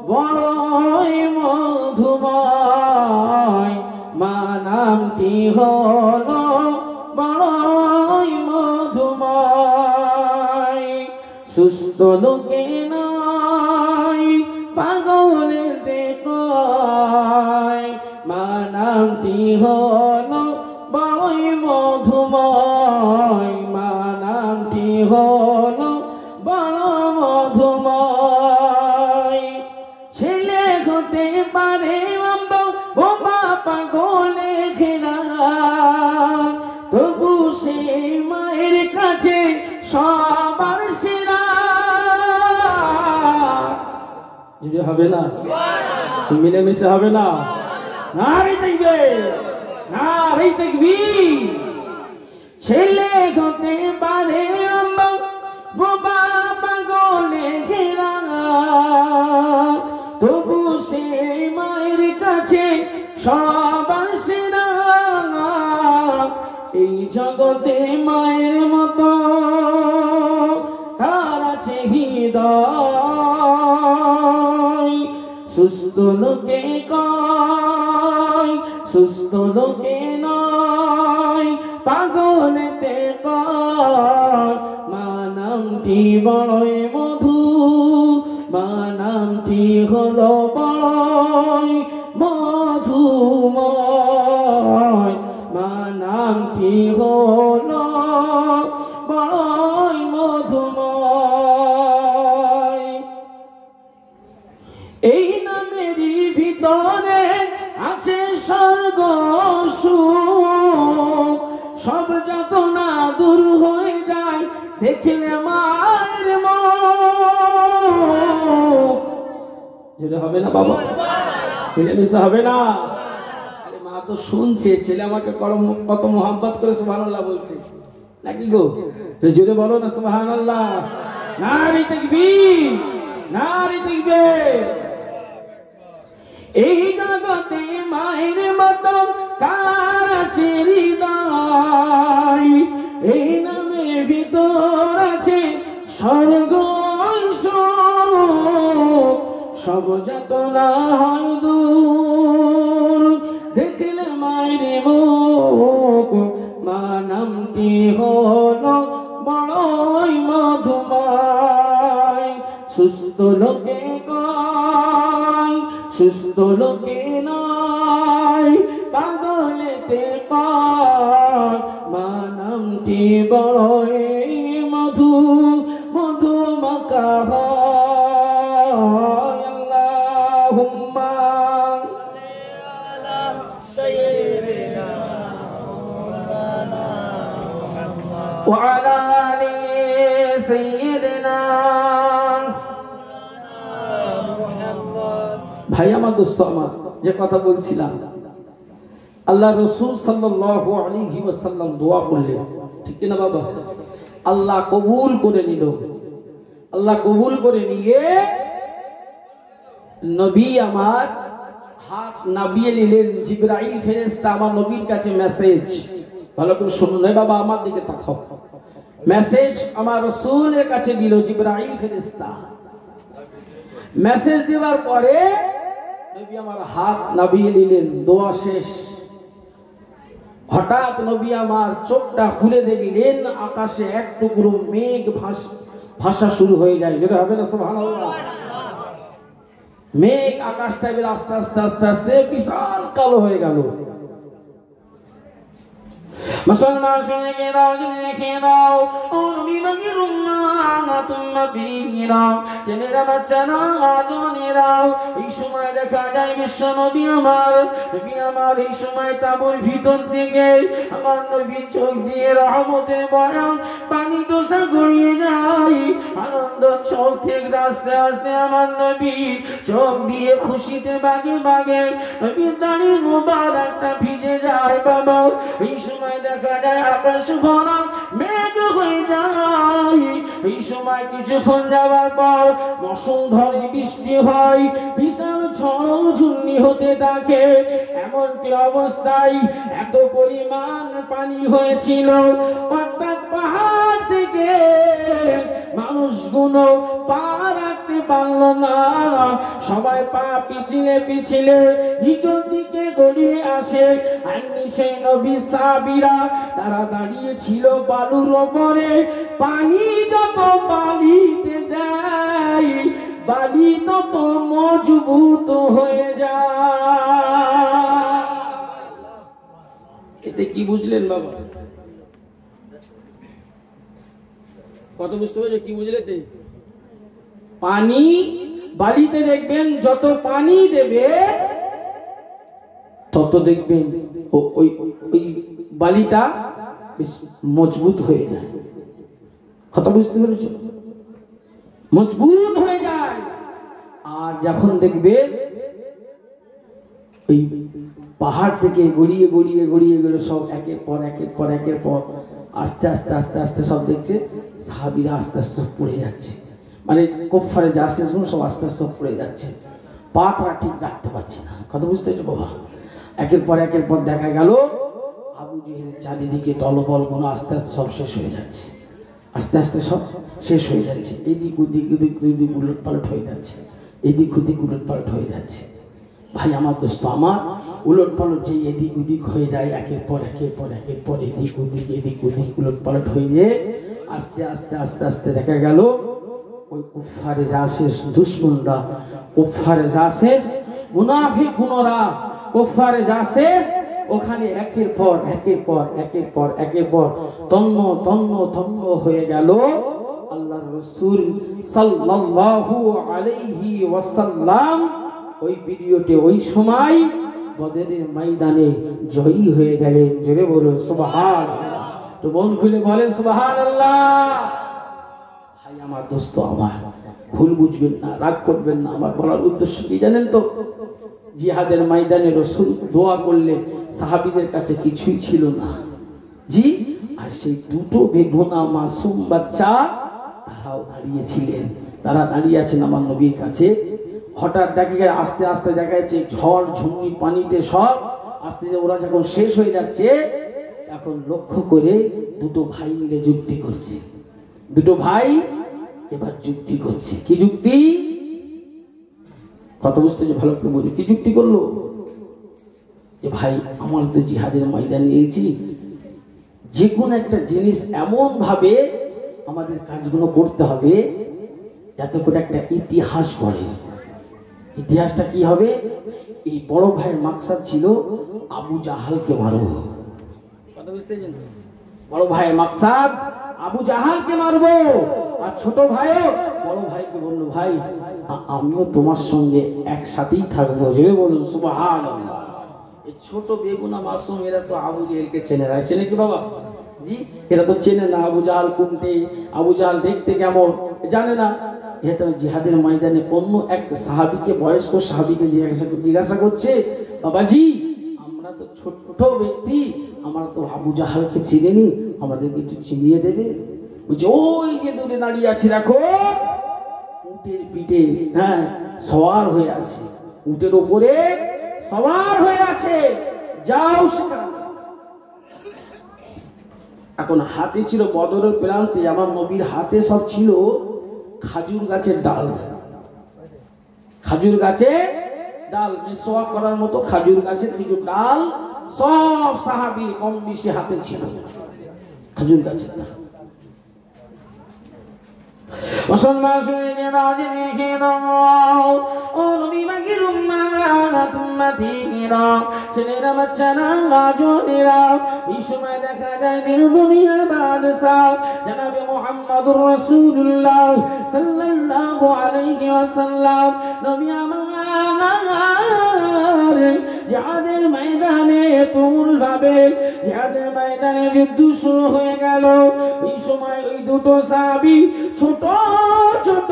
Speaker 1: বড়ই মধুময়, মা নামটি হলো বড়ই মধুময়। সুস্থ লোকে নয় পাগলেতে কয় মা নামটি হলো বড়ই মধুময়, মা নামটি হলো বড় মধুময়। ছেলে হতে পারে বোবা পাগলে ঘেরা, তবু সে মায়ের কাছে সবার সেরা। যদি হবে না মিলেমিশে হবে না, নারী দেখবে নারী দেখবি। ছেলে হতে পারে বোবা পাগলে ঘেরা, তবু সে মায়ের কাছে সবার সেরা। এই জগতে মায়ের মতো কার আছে হৃদয়? সুস্থ লোকে কয় সুস্থ লোকে নয় পাগলেতে কয় মা নামটি বড়ই মধু, মা নামটি হলো বড়ই মধুময়, মা নামটি হলো বড়ই মধুময়। এই নামেরই ভিতরে আছে স্বর্গ সুখ, সব যাতনা দূর হয়ে যায় দেখলে মায়ের মুখ। যেটা হবে না বাবা, মিলেমিশে হবে না। আরে মা তো শুনছে, ছেলে আমাকে কত মোহাম্মত করে সুবহানাল্লাহ বলছে নাকি গো? জোরে বলো না সুবহানাল্লাহ। নারী তাকবীর, নারী তাকবীর। এই জগতে মায়ের মতো কার আছে হৃদয়? এই নামের ভিতর আছে স্বর্গ সুখ, সব যাতনা হয় দূর দেখলে মায়ের মুখ। মা নামটি হলো বড়ই মধুময়। সুস্থ লোকে কয় সুস্থ লোকে নয় পাগলেতে কয় মা নামটি বড়ই মধু, মধু মাখা হয়। আল্লাহুম্মা আলা সাইয়্যিদিনা ওয়া আলা আলি সাইয়্যিদিনা। ভাই আমার, দোস্ত আমার, যে কথা বলছিলাম, আল্লাহ রাসূল সাল্লাল্লাহু আলাইহি ওয়াসাল্লাম দোয়া করলেন, ঠিক না বাবা? আল্লাহ কবুল করে নিল। আল্লাহ কবুল করে নিয়ে নবী আমার হাত নাবিয়ে নিলেন। জিবরাইল ফেরেশতা আমার নবীর কাছে মেসেজ, ভালো করে শুনুন বাবা, আমার দিকে তাকাও। মেসেজ আমার রাসূলের কাছে দিল জিবরাইল ফেরেশতা। মেসেজ দেওয়ার পরে নবী আমার হাত নাবিয়ে নিলেন, দোয়া শেষ। হঠাৎ নবী আমার চোখটা খুলে দেখলেন আকাশে এক টুকরো মেঘ ভাসা শুরু হয়ে যায়। যেটা হবে না সুবহানাল্লাহ। মেঘ আকাশটা এবার আস্তে আস্তে আস্তে আস্তে বিশাল কালো হয়ে গেল। মুসলমান শুনে কে দাও, জেনে কে দাও, ও নবী নবীরা, ছেলেরা বাচ্চারা আদনেরাও, এই সময় দেখা যায় বিশ্ব নবী আমার এই সময় তাঁবুর ভিতর থেকে আমার নবী চোখ দিয়ে রহমতের বয়ান পানি দোষা গড়িয়ে যায়। আনন্দ চোখ থেকে আস্তে আস্তে আমার নবী চোখ দিয়ে খুশিতে বাগে বাগে নবীর দাড়ি মোবারকটা ভিজে যায়। বাবা এই সময় দেখা যায় আকাশ ভরা মেঘ এত হয়ে যায়। এই সময় কিছুক্ষণ যাওয়ার পর মুষলধারে বৃষ্টি হয়, বিশাল ঝড় ঝুন্নি হতে থাকে। এমনকি অবস্থায় এত পরিমাণ পানি হয়েছিল, অর্থাৎ পাহাড় থেকে মানুষগুলো পা রাখতে পারল না। সবাই পা পিছলে পিছলে নিচের দিকে গড়িয়ে আসে। আর নিচে নবী সাহাবীরা তারা দাঁড়িয়ে ছিল বালুর ওপরে। পানি যত বালিতে দেয়, বালি তত মজবুত হয়ে যায়। এতে কি বুঝলেন বাবা? কত বুঝতে পারছো? কি বুঝলে? পানি বালিতে দেখবেন যত পানি দেবে তত দেখবেন ওই বালিটা মজবুত হয়ে যায়। কথা বুঝতে পেরেছ? মজবুত হয়ে যায়। আর যখন দেখবে ওই পাহাড় থেকে গড়িয়ে গড়িয়ে গড়িয়ে গড়িয়ে সব একের পর একের পর একের পর আস্তে আস্তে আস্তে আস্তে সব দেখছে সাহাবীরা আস্তে আস্তে পড়ে যাচ্ছে। মানে কুফারে জাসিসগুলো সব আস্তে আস্তে পড়ে যাচ্ছে, পা তারা ঠিক রাখতে পারছে না। কথা বুঝতে পেরেছো বাবা? একের পর দেখা গেল আবু জেহেল চারিদিকে দলবলগুলো আস্তে আস্তে সব শেষ হয়ে যাচ্ছে, আস্তে আস্তে সব শেষ হয়ে যাচ্ছে। এদিক ওদিক ওদিক ওদিক উলট পালট হয়ে যাচ্ছে, এদিক ওদিক উলট পালট হয়ে যাচ্ছে। ভাই আমার দোস্ত আমার, উলট পালট যে এদিক ওদিক হয়ে যায় একের পর একের পর একের পর এদিক ওদিক উলট পালট হয়ে গিয়ে আস্তে আস্তে আস্তে আস্তে দেখা গেল ওই কুফারে জাসিস দুশমনরা, কুফারে জাসিস মুনাফিকুনরা, কুফারে জাসিস ওখানে একের পর একের পর একের পর একের পর তন্ন তন্ন তন্ন হয়ে গেল। আল্লাহর রাসূল সাল্লাল্লাহু আলাইহি ওয়াসাল্লাম ওই ভিডিওতে ওই সময় বদরের ময়দানে জয়ী হয়ে গেলেন। জোরে বলো সুবহানাল্লাহ। তো মন খুলে বলেন সুবহানাল্লাহ। ভাই আমার দোস্ত আমার, ভুল বুঝবেন না, রাগ করবেন না। আমার বলার উদ্দেশ্য কি জানেন তো? জিহাদের ময়দানে রাসূল দোয়া করলে সাহাবীদের কাছে কিছুই ছিল না। জি, আর সেই দুটো বেগুনা মাসুম বাচ্চা তারাও দাঁড়িয়েছিলেন। তারা দাঁড়িয়ে আছেন আমার নবীর কাছে। হঠাৎ দেখা গেল আস্তে আস্তে দেখা যাচ্ছে ঝড় ঝুমনি পানিতে সব আস্তে ওরা যখন শেষ হয়ে যাচ্ছে, এখন লক্ষ্য করে দুটো ভাই মিলে যুক্তি করছে। দুটো ভাই এবার যুক্তি করছে। কি যুক্তি? কত বুঝতে যে ভালো করে বুঝি। কি যুক্তি করলো? যে ভাই আমার তো জিহাদের ময়দানে নিয়েছি, যে কোনো একটা জিনিস এমন ভাবে আমাদের কাজগুলো করতে হবে যাতে করে একটা ইতিহাস গড়ে। ইতিহাসটা কি হবে? এই বড় ভাইয়ের মাকসাদ ছিল আবু জাহালকে মারব। কথা বুঝতে পেরেছেন? বড় ভাইয়ের মাকসাদ আবু জাহালকে মারব। আর ছোট ভাইও বড় ভাইকে বলল, ভাই আমিও তোমার সঙ্গে একসাথেই থাকবো। যে বলুন সুবহানাল্লাহ। এই ছোট বেগুনা মাসুম এরা তো আবু জেহেলকে চেনে না। চেনে কি বাবা? জি, এরা তো চেনে না আবু জাহাল কোনটি, আবু জাহাল দেখতে কেমন জানে না। এটা জিহাদের ময়দানে অন্য এক সাহাবীকে, বয়স্ক সাহাবীকে জিজ্ঞাসা করছে, বাবাজি আমরা তো ছোট ব্যক্তি, আমরা তো আবু জাহালকে চিনিনি, আমাদেরকে একটু চিনিয়ে দেবে? বলছে ওই যে দূরে দাঁড়িয়ে আছে দেখো, উটের পিঠে হ্যাঁ সওয়ার হয়ে আছে, উটের উপরে সওয়ার হয়ে আছে, যাও সেখানে। এখন হাতে ছিল বদরের প্রান্তে আমার নবীর হাতে সব ছিল খাজুর গাছের ডাল। খাজুর গাছে ডাল মিসওয়াক করার মতো খাজুর গাছের কিছু ডাল সব সাহাবী কম বেশি হাতে ছিল, খাজুর গাছের ডাল। মুসলমান শুনে নাও জেনে নাও, ও নবী মাগির উম্মাত উম্মতিরা, ছেলেরা বাচ্চারা গাজনেরা, এই সময় দেখা যায় দিন দুনিয়ার বাদশা জনাবে মুহাম্মদুর রাসূলুল্লাহ সাল্লাল্লাহু আলাইহি ওয়াসাল্লাম নবী আমার জিহাদের ময়দানে তুমুল ভাবে জিহাদের ময়দানে যুদ্ধ শুরু হয়ে গেল। এই সময় ওই দুটো সাহাবী ছোট ছোট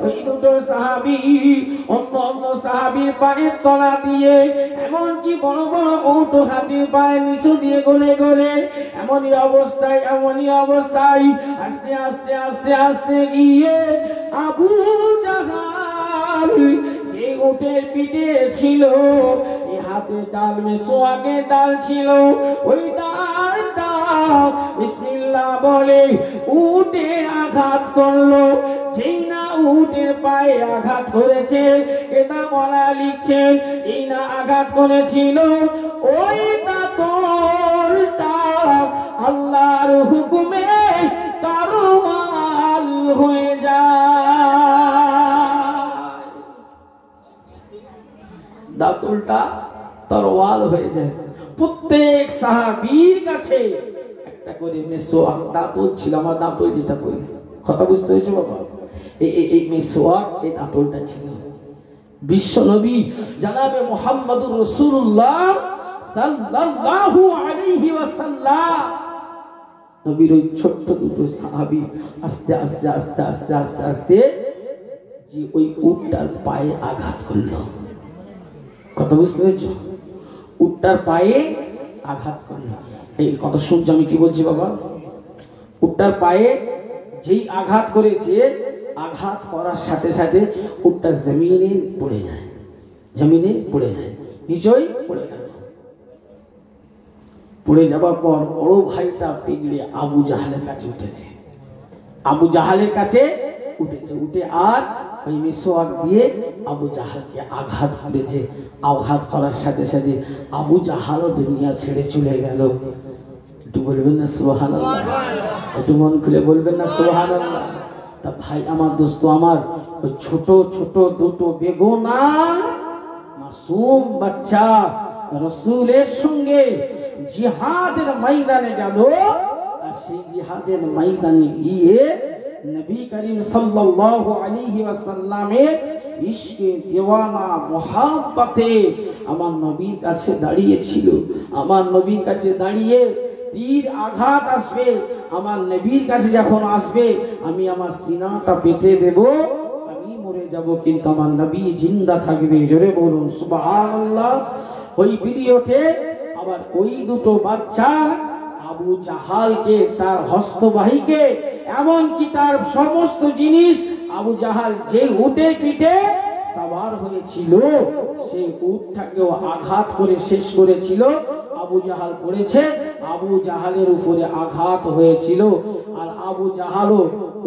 Speaker 1: ওই দুটো সাহাবী অন্য সাহাবীর পায়ের তলা দিয়ে, এমনকি বড় বড় উট হাতির পায়ের নিচু দিয়ে গলে গলে এমনই অবস্থায় আস্তে আস্তে আস্তে আস্তে গিয়ে আবু জাহাল যে উটের পিঠে ছিল, এই হাতে ডাল মেসোয়াকের ডাল ছিল, ওই ডালটা বিসমিল্লাহ বলে উটে আঘাত করলো। যেই না উটের পায়ে আঘাত করেছে, এটা বলা লিখছেন, এই না আঘাত করেছিল, ওই দাঁতটা আল্লাহর হুকুমে তরোয়াল হয়ে যায়। দাঁতটা তরোয়াল হয়ে যায়। প্রত্যেক সাহাবীর কাছে একটা করে মেসোয়াক দাঁতল ছিল। আমার দাঁতল যেটা বলি, কথা বুঝতে হয়েছে বাবা? এই মেসোয়াক, এই দাঁতলটা ছিল। বিশ্ব নবী জনাবে মুহাম্মদুর রাসূলুল্লাহ সাল্লাল্লাহু আলাইহি ওয়াসাল্লাম, নবীর ওই ছোট্ট দুটো সাহাবী আস্তে আস্তে আস্তে আস্তে আস্তে আস্তে যে ওই উটটার পায়ে আঘাত করলো। কথা বুঝতে পেরেছো? উটটার পায়ে আঘাত করলো। এই কথা শুনছো আমি কি বলছি বাবা? উটটার পায়ে যেই আঘাত করেছে, আঘাত করার সাথে সাথে উটটা জমিনে পড়ে যায়, নিচেই পড়ে গেল। পড়ে যাবার পর বড় ভাইটা পিগড়ে আবু জাহালের কাছে উঠেছে, উঠে আর ওই মিসওয়াক দিয়ে আবু জাহালকে আঘাত করেছে। আঘাত করার সাথে সাথে আবু জাহালও দুনিয়া ছেড়ে চলে গেল। একটু বলবেন না সুবহানাল্লাহ? একটু মন খুলে বলবেন না সুবহানাল্লাহ? তা ভাই আমার, দোস্ত আমার, ওই ছোট ছোট দুটো বেগুনাহ মাসুম বাচ্চা রাসূলের সঙ্গে জিহাদের ময়দানে গেল। আর সেই জিহাদের ময়দানে গিয়ে নবী করিম সাল্লাল্লাহু আলাইহি ওয়াসাল্লামের ইশকে দেওয়ানা মুহাব্বতে আমার নবীর কাছে দাঁড়িয়েছিল। আমার নবীর কাছে দাঁড়িয়ে তীর আঘাত আসবে, আমার নবীর কাছে যখন আসবে আমি আমার সিনাটা পেতে দেব, আমি মরে যাব, কিন্তু আমার নবী জিন্দা থাকবে। জোরে বলুন সুবহানাল্লাহ। ওই পিরিয়ডে আবার ওই দুটো বাচ্চা আবু জাহালকে, তার হস্তবাহীকে, এমনকি তার সমস্ত জিনিস, আবু জাহাল যে উটের পিঠে সওয়ার হয়েছিল সেই উটটাকেও আঘাত করে শেষ করেছিল। আবু জাহাল পড়েছে, আবু জাহালের উপরে আঘাত হয়েছিল। আর আবু জাহালও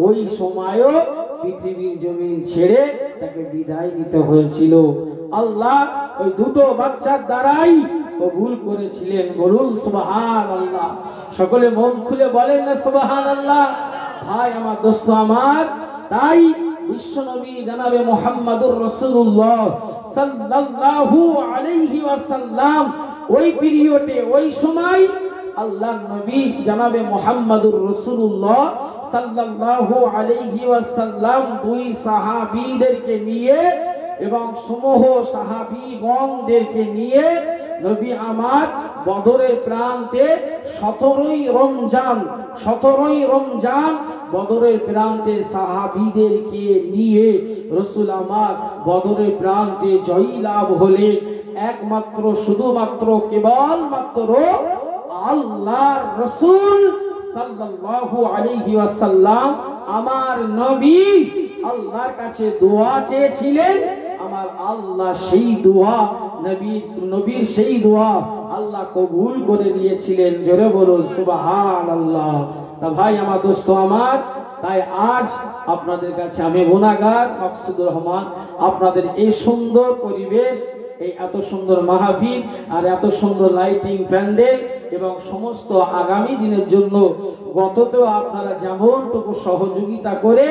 Speaker 1: ওই সময়ও পৃথিবীর জমিন ছেড়ে তাকে বিদায় নিতে হয়েছিল। আল্লাহ ওই দুটো বাচ্চার দ্বারাই কবুল করেছিলেন। বলুন সুবহানাল্লাহ। সকলে মন খুলে বলেন না সুবহানাল্লাহ? ভাই আমার, দোস্ত আমার, তাই বিশ্বনবী জনাবে মুহাম্মদুর রাসূলুল্লাহ সাল্লাল্লাহু আলাইহি ওয়াসাল্লাম ওই পিরিয়ডে, ওই সময় আল্লাহর নবী জনাবে মুহাম্মদুর রাসূলুল্লাহ সাল্লাল্লাহু আলাইহি ওয়াসাল্লাম দুই সাহাবীদেরকে নিয়ে এবং সমূহ সাহাবীগণদেরকে নিয়ে নবী আমার বদরের প্রান্তে 17ই রমজান বদরের প্রান্তে সাহাবীদেরকে নিয়ে রাসূল আমার বদরের প্রান্তে জয় লাভ হলে একমাত্র শুধুমাত্র কেবলমাত্র আল্লাহর রাসূল সাল্লাল্লাহু আলাইহি ওয়াসাল্লাম আমার নবী আল্লাহর কাছে দোয়া চেয়েছিলেন। আমার আল্লাহ সেই দোয়া, নবীর সেই দোয়া আল্লাহ কবুল করে নিয়েছিলেন। জোরে বলুন সুবহানাল্লাহ। তা ভাই আমার, দোস্ত আমার, তাই আজ আপনাদের কাছে আমি গুনাহগার মাকসুদুর রহমান আপনাদের এই সুন্দর পরিবেশ, এই এত সুন্দর মাহফিল আর এত সুন্দর লাইটিং প্যান্ডেল এবং সমস্ত আগামী দিনের জন্য গততেও আপনারা যেমনটুকু সহযোগিতা করে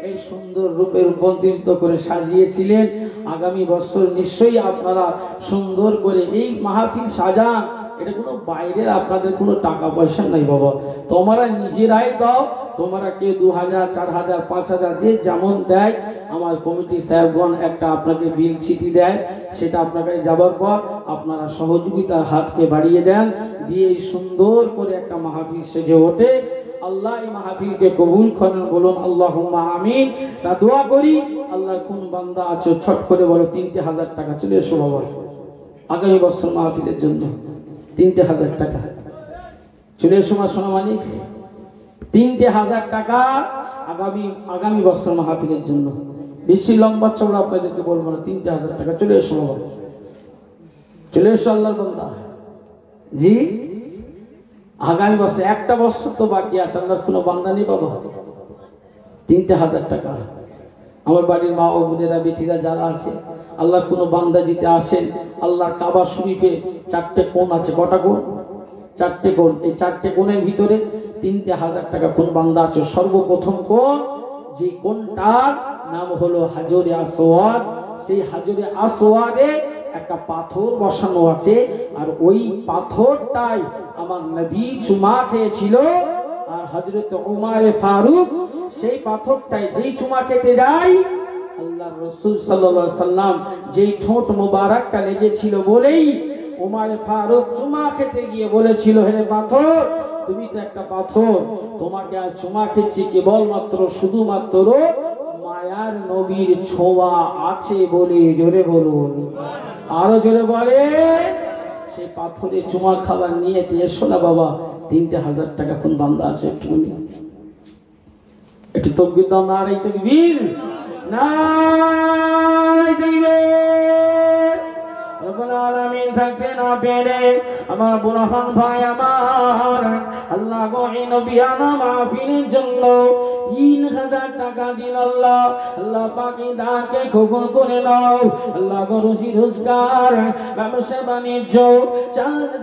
Speaker 1: এই সুন্দর রূপে রূপান্তরিত করে সাজিয়েছিলেন, আগামী বছর নিশ্চয়ই আপনারা সুন্দর করে এই মাহফিল সাজান। এটা কোনো বাইরের আপনাদের কোনো টাকা পয়সা নাই বাবা, তোমরা নিজেরাই দাও। তোমরা কেউ 2000, 4000, 5000 যে যেমন দেয়, আমার কমিটি সাহেবগণ একটা আপনাকে বিল চিঠি দেয়, সেটা আপনাকে যাবার পর আপনারা সহযোগিতার হাতকে বাড়িয়ে দেন, দিয়ে সুন্দর করে একটা মাহফিল সেজে ওঠে। আল্লাহ এই মাহফিলকে কবুল করেন, বলুন আল্লাহুম্মা আমিন। তা দোয়া করি আল্লাহর কোন বান্দা আছো ছট করে বলো 3,000 টাকা চলে এসো বাবা আগামী বছর মাহফিলের জন্য। 3,000 টাকা চলে এসো মা সোনা মানিক, 3,000 টাকা আগামী বছর মাহফিলের জন্য। বেশি লম্বা চওড়া আপনাদেরকে বলবো না, 3,000 টাকা চলে এসো বাবা, চলে এসো আল্লাহর বান্দা। জি আগামী বছর, একটা বছর তো বাকি আছে, আল্লাহর কোনো বান্দা নেই বাবা। 3,000 টাকা আমার বাড়ির মা ও বোনেরা বেটিরা যারা আছে, আল্লাহর কোনো বান্দা জিতে আসেন। আল্লাহর কাবা শরীফে 4টে কোণ আছে, কটা কোণ? 4টে কোণ। এই 4টে কোণের ভিতরে 3,000 টাকা কোন বান্দা আছে। সর্বপ্রথম কোণ, যে কোণটার নাম হলো হাজরে আসওয়াদ, সেই হাজরে আসওয়াদে একটা পাথর বসানো আছে, আর ওই পাথরটাই আমার নবী চুমা খেয়েছিল। আর হযরত ওমর ফারুক সেই পাথরটাই যেই চুমা খেতে যায়, আল্লাহর রাসূল সাল্লাল্লাহু আলাইহি সাল্লাম যেই ঠোঁট মোবারকটা লেগেছিল বলেই ওমর ফারুক চুমা খেতে গিয়ে বলেছিল, হে পাথর তুমি তো একটা পাথর, তোমাকে আজ চুমা খেয়েছি কেবলমাত্র শুধুমাত্র মায়ার নবীর ছোঁয়া আছে বলে। জোরে বলুন, আরো জোরে বলে। সেই পাথরে চুমা খাবার নিয়ে এসো না বাবা। 3,000 টাকা কোন বান্দা আছে একটু বলি, একটু তাকবীর দাও, নারে তাকবীর, নারে তাকবীর। রব্বুল আলামিন থাকতে না পেরে আমার বুরহান ভাই আমার, আল্লাহ গো এই নবিয়ানা মাহফিলের জন্য 3,000 টাকা দিন। আল্লাহ আল্লাহ পাকি দাকে কবুল করে নাও। আল্লাহ গো রুজি রোজগার, ব্যবসা বাণিজ্য,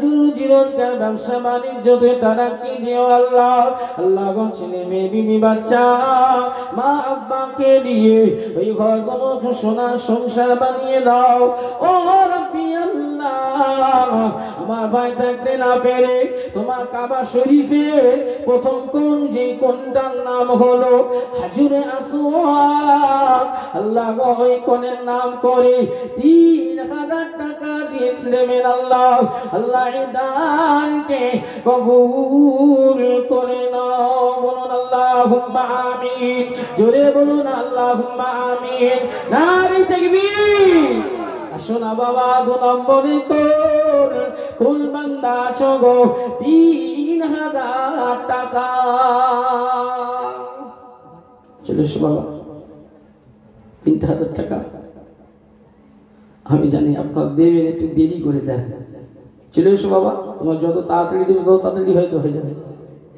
Speaker 1: রুজি রোজগার, ব্যবসা বাণিজ্যতে তারাক্কি দিও আল্লাহ। আল্লাহ গো ছেলে মেয়ে বিবি বাচ্চা মা আব্বাকে দিয়ে ওই ঘরগুলো সোনার সংসার বানিয়ে দাও। ও রব্বি আল্লাহ, আমার ভাই থাকতে না পেরে তোমার কাবা শরীফে প্রথম কোণ, যে কোণটার নাম হলো হাজরে আসওয়াদ, আল্লাহ গো ওই কোণের নাম করে 3,000 টাকা দিয়ে দেবেন আল্লাহ। আল্লাহ এই দানকে কবুল করে নাও। বলুন আল্লাহুম্মা আমিন, জোরে বলুন আল্লাহুম্মা আমিন, নারে তাকবীর। আসো না বাবা 2 নম্বরে কোন বান্দা আছো গো 3,000 টাকা চলে এসো বাবা। 3,000 টাকা আমি জানি আপনার দেবেন, একটু দেরি করে দেন। চলে এসো বাবা, তোমার যত তাড়াতাড়ি দেবে তত তাড়াতাড়ি হয়তো হয়ে যাবে।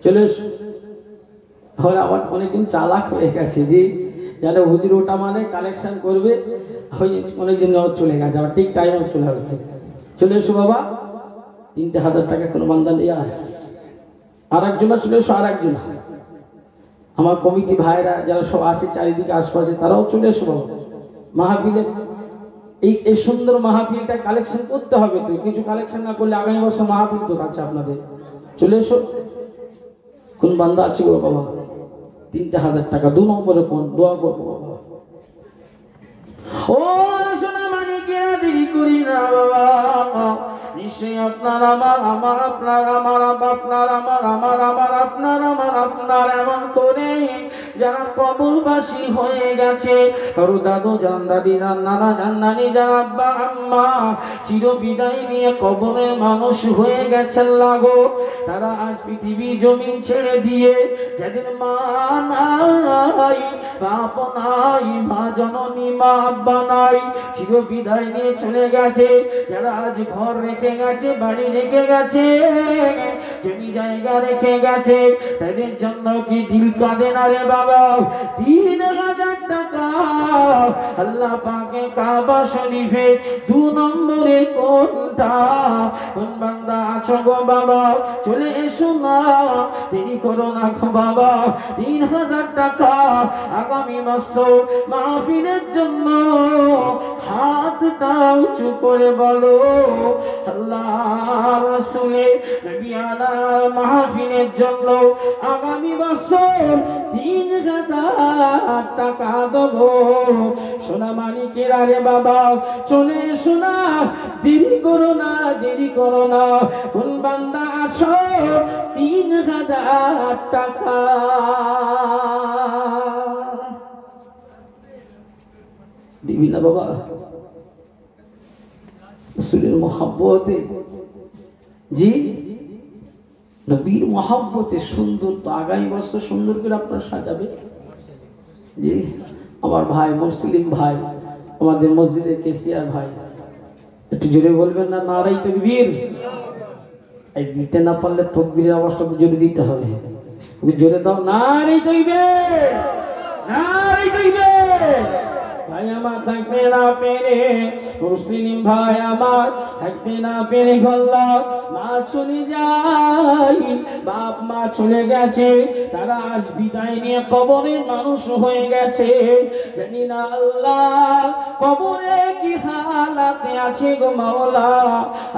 Speaker 1: চলে এসো। তাহলে আমার অনেকদিন চালাক হয়ে গেছে যে যারা হুজুর ওটা মানে কালেকশন করবে, অনেকদিন চলে গেছে, আবার ঠিক টাইমে চলে আসবে। চলে এসো বাবা। 3,000 টাকা কোনো বান্দা নেই। আর একজনা চলে এসো, আর একজনা আমার কমিটি ভাইরা যারা সব আসে চারিদিকে আশপাশে, তারাও চলে এসো বাবা। মাহফিলে এই সুন্দর মাহফিলটা কালেকশন করতে হবে, তো কিছু কালেকশন না করলে আগামী বছর মাহফিল তো আছে আপনাদের। চলে এসো। কোন বান্দা আছে গো বাবা 3,000 টাকা 2 নম্বরে কোন দোয়া করবো বাবা। ও সোনা মানিকেরা দেরি করি না বাবা, নিশ্চয়ই আপনার আপনার এমন করে যারা কবরবাসী হয়ে গেছে, কারো দাদু জান, দাদি জান, নানা জান, নানি জান, আব্বা আম্মা চির বিদায় নিয়ে কবরের মানুষ হয়ে গেছেন লাগো। তারা আজ পৃথিবী জমিন ছেড়ে দিয়ে, যাদের মা নাই, বাপ নাই, মা জননী, মা আব্বা নাই, চির বিদায় নিয়ে চলে গেছে। যারা আজ ঘর রেখে গেছে, বাড়ি রেখে গেছে, জমি জায়গা রেখে গেছে, তাদের জন্য কি দিল কাঁদে না রে বাবা? 3,000 টাকা আল্লাহ পাকে কাবা শরীফে 2 নম্বরে কোনটা? কোন বান্দা আছো গো বাবা? চলে এসো না, দেরি করো না গো বাবা। 3,000 টাকা আগামী বছর মাহফিলের জন্য হাতটা উঁচু করে বলো আল্লাহ রাসূলের নবিয়ানা মাহফিলের জন্য আগামী বছর 3,000 টাকা দেবো। সোনা মানিকেরা রে বাবা চলে এসো না, দেরি করো না, দেরি করো না। কোন বান্দা আছো 3,000 3,000 টাকা। দিবি না বাবা? রাসূলের মহব্বতে, জি নবীর মহব্বতে সুন্দর। তো আগামী বছর সুন্দর করে আপনারা সাজাবে। জি আমার ভাই মুসলিম ভাই, আমাদের মসজিদের কেসিয়ার ভাই, একটু জোরে বলবেন না নারায়ে তাকবীর? এই দিতে না পারলে তাকবীরের আওয়াজটা জোরে দিতে হবে। জোরে দাও, নারায়ে তাকবীর, নারায়ে তাকবীর। ভাই আমার থাকতে না পেরে, মুসলিম ভাই আমার থাকতে না পেরে গল্লা, মা চলে যায়, বাপ মা চলে গেছে, তারা আজ বিদায় নিয়ে কবরের মানুষ হয়ে গেছে। জানি না আল্লাহ কবরে কি হালাতে আছে গো মাওলা।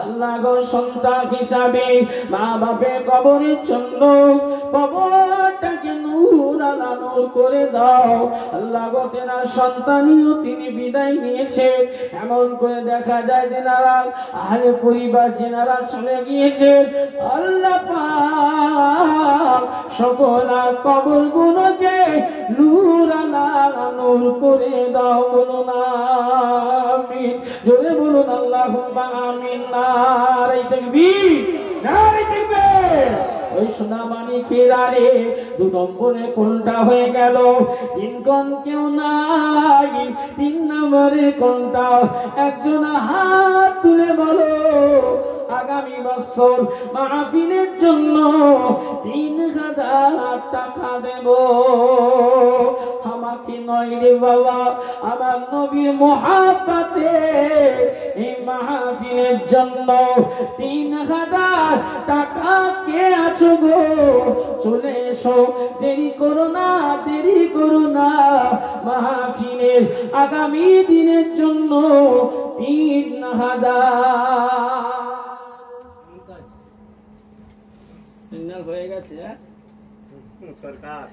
Speaker 1: আল্লাহ গো সন্তান হিসাবে মা বাপের কবরের জন্য কবরটাকে নূর আলা নূর করে দাও। আল্লাহ গো তেনার সন্তানিও তিনি বিদায় নিয়েছে, এমন করে দেখা যায় যেনারা আহলে পরিবার যেনারা চলে গিয়েছে, আল্লাহ পাক সকল কবরগুলোকে নূর আলা নূর করে দাও। বলুন আমিন, জোরে বলুন আল্লাহুম্মা আমিন। নারায়ে তাকবীর, নারায়ে তাকবীর। ওই সোনা মানিকেরা রে, 2 নম্বরে কোনটা হয়ে গেল? 3 কোন কেউ নাই, 3 নম্বরে কোনটা? একজন হাত তুলে বলো, আগামী বছর মাহফিলের জন্য 3,000 টাকা দেব। আমাকে নয় রে বাবা, আমার নবীর মহব্বতে এই মাহফিলের জন্য 3,000 টাকা কে আছো গো? চলে এসো, দেরি করো না, দেরি করো না। মাহফিলের আগামী দিনের জন্য 3,000 সিগন্যাল হয়ে গেছে। সরকার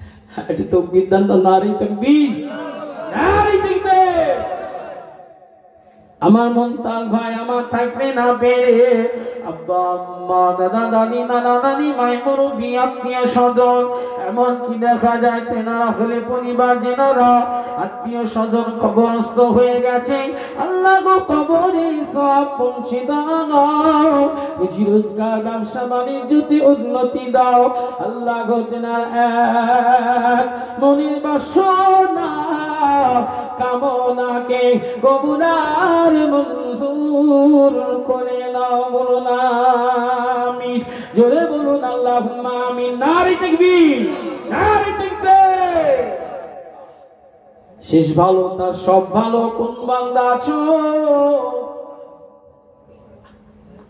Speaker 1: এটি তো বিধান, নারায়ে তাকবীর, নারায়ে তাকবীর। আমার মন্তাল ভাই আমার থাকতে না পেরে, আব্বা আম্মা দাদা দাদি নানা নানি মাই মুরব্বি আত্মীয় স্বজন, এমনকি দেখা যায় তেনারা হলে পরিবার যেনারা আত্মীয় স্বজন কবরস্থ হয়ে গেছে। আল্লাহ গো কবরে সওয়াব পৌঁছে দাও, রুজি রোজগার ব্যবসা বাণিজ্যতে উন্নতি দাও। আল্লাহ গো তেনার এক মনের বাসনা কামনাকে কবুল আর মঞ্জুর করে নাও। বলুন আমিন, জোরে বলুন আল্লাহুম্মা আমিন। নারায়ে তাকবীর, নারায়ে তাকবীর। শেষ ভালো তার সব ভালো, কোন বান্দা আছো?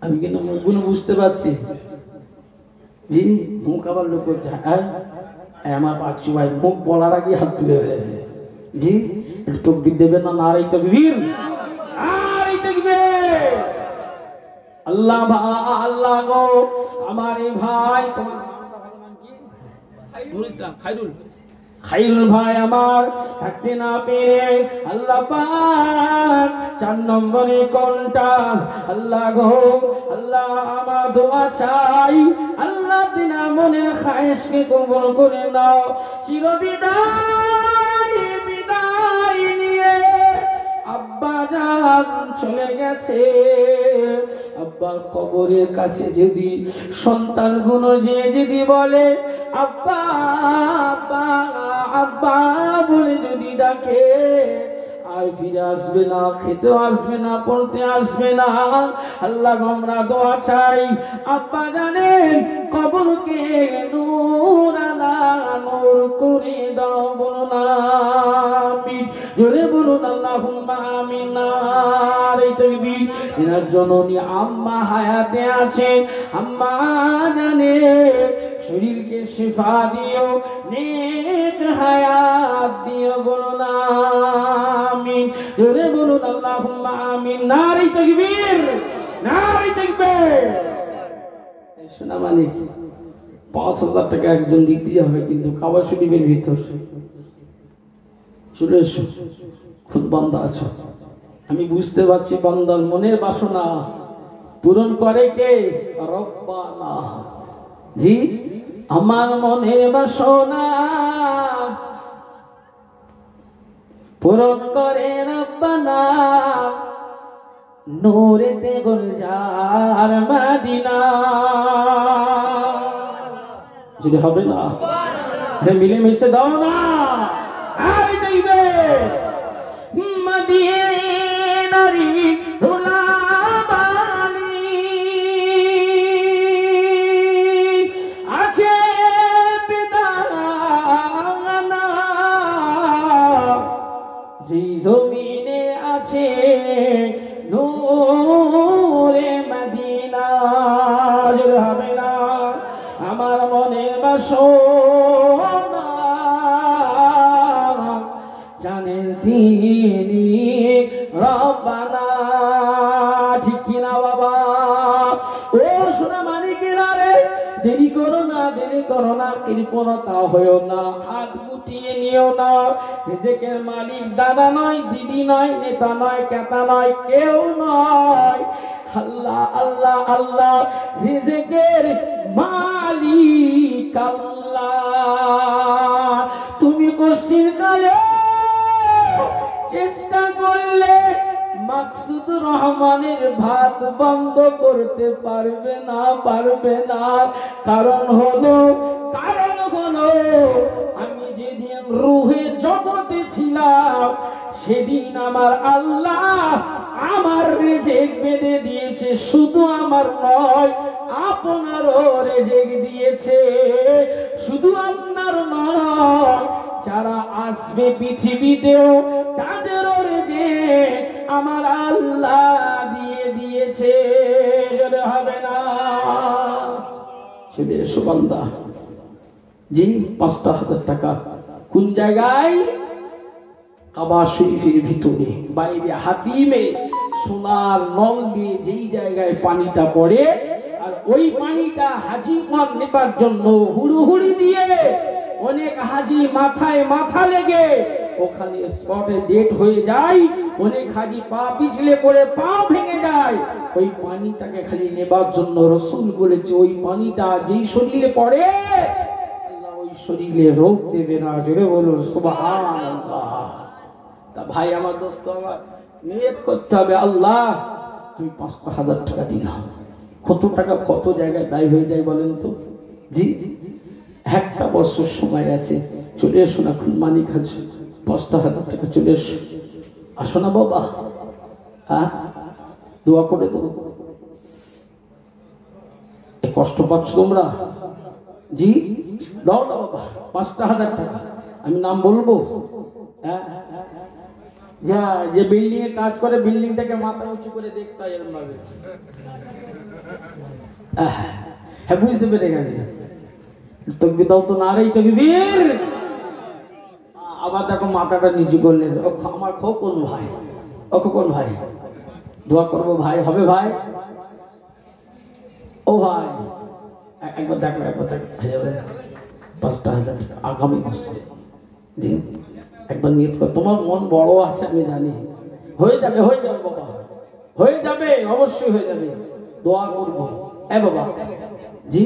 Speaker 1: আমি কিন্তু মুখগুলো বুঝতে পারছি। জি মুখ আবার লোক করছে, আমার বাচ্চু ভাই মুখ বলার আগে হাত তুলে ফেলেছে। জি একটু তাকবীর দেবেন না? নারায়ে তাকবীর, নারায়ে তাকবীর। আল্লাহ আল্লাহ গো আমার এই ভাই, তোমার নামটা ভালো নাম কি? নুরুল ইসলাম, খাইরুল ভাই আমার থাকতে না পেরে আল্লাহ পাক 4 নম্বরে কোনটা? আল্লাহ গো আল্লাহ আমার দোয়া চাই, আল্লাহ তিনা মনের খায়েশকে কবুল করে নাও। চিরবিদায় বিদায় নিয়ে আব্বা জান চলে গেছে। আব্বার কবরের কাছে যদি সন্তানগুলো যে যদি বলে আব্বা আব্বা আব্বা বলে যদি ডাকে, আর ফিরে আসবে না, খেতে আসবে না, পড়তে আসবে না। আল্লাহ আমরা দোয়া চাই, আব্বা জানেন কবরকে নূর আলা নূর করে দাও। বলুন আমিন, জোরে বলুন আল্লাহুম্মা আমিন। নারায়ে তাকবীর। এনার জননী আম্মা হায়াতে আছে, আম্মা জানেন শরীরকে শিফা দিও, নেক হায়াত দিও। বলুন আমিন, জোরে বলুন আল্লাহুম্মা আমিন। নারায়ে তাকবীর, নারায়ে তাকবীর। শোনা মালিক 5,000 টাকা একজন দিতে হবে, কিন্তু কাবা শরীফের ভিতর। চলে এসো, খুব বান্দা আছো, আমি বুঝতে পারছি বান্দার মনের বাসনা পূরণ করে কে? রব্বানা। জি আমার মনের বাসনা পূরণ করে রব্বানা, নূরেতে গুলজার মদিনা। যদি হবে না মিলে মিশে দাও না, আর দেখবে মদিনারি ধুলাবালি আছে বিদানা, যেই জমিনে আছে নূরে মদিনা। যদি হবে না আমার মনে বাসনা, জানেন তিনি রব্বানা। ঠিক কিনা বাবা? ও সোনা মানিকেরা রে, দেরি করো না, দেরি করো না, কৃপণতা হয়েও না, হাত গুটিয়ে নিও না। রিজিকের মালিক দাদা নয়, দিদি নয়, নেতা নয়, কেতা নয়, কেউ নয়, আল্লাহ আল্লাহ আল্লাহ। রিজিকের মালিক আল্লাহ। তুমি কষ্টের কালে চেষ্টা করলে মাকসুদ রহমানের ভাত বন্ধ করতে পারবে না, পারবে না। কারণ হলো আমি যেদিন রুহে জগতে ছিলাম, সেদিন আমার আল্লাহ আমার রিজিক বেঁধে দিয়েছে। শুধু আমার নয়, আপনারও রিজিক দিয়েছে। শুধু আপনার নয়, যারা আসবে পৃথিবীতেও তাদেরও রিজিক আমার আল্লাহ দিয়ে দিয়েছে। যদি হবে না চলে এসো বান্দা। জি ৫,০০০ টাকা কোন জায়গায়? কাবা শরীফের ভিতরে, বাইরে হাতিমে সোনার নল দিয়ে যেই জায়গায় পানিটা পড়ে, আর ওই পানিটা হাজিগণ নেবার জন্য হুড়ুহুড়ি দিয়ে অনেক হাজি মাথায় মাথা লেগে ওখানে স্পটে ডেট হয়ে যায়। অনেক হাজি পা পিছলে পড়ে পা ভেঙে যায়। ওই পানিটাকে খালি নেবার জন্য রসুল বলেছে, ওই পানিটা যেই শরীরে পড়ে আল্লাহ ওই শরীরে রোগ দেবে না। জোরে বলুন সুবহানাল্লাহ। তা ভাই আমার দোস্ত, আমার নিয়ত করতে হবে, আল্লাহ আমি ৫,০০০ টাকা দিলাম। কত টাকা কত জায়গায় ব্যয় হয়ে যায় বলেন তো? জি একটা বছর সময় আছে, চলে এসো না। খুন মালিক আছে, ৫,০০০ টাকা চলে এসো। আসো না বাবা, হ্যাঁ দোয়া করে দেবো। কষ্ট পাচ্ছ তোমরা? জি দাও না বাবা ৫,০০০ টাকা। আমি নাম বলবো? হ্যাঁ, যে বিল্ডিং এ কাজ করে, বিল্ডিংটাকে মাথা উঁচু করে দেখতে হয় এরকম ভাবে। হ্যাঁ বুঝতে পেরে গেছে। তকবীর দাও তো, নারেই তাকবীর। আবার দেখো মাথাটা নিচু করলে। আমার খোকন ভাই, ও খোকন ভাই দোয়া করবো ভাই, হবে ভাই? ও ভাই একবার দেখো, একবার দেখো, ৫,০০০ টাকা আগামী বছর দিন। একবার নিয়ত কর, তোমার মন বড় আছে আমি জানি। হয়ে যাবে, হয়ে যাবে বাবা, হয়ে যাবে, অবশ্যই হয়ে যাবে। দোয়া করবো বাবা। জি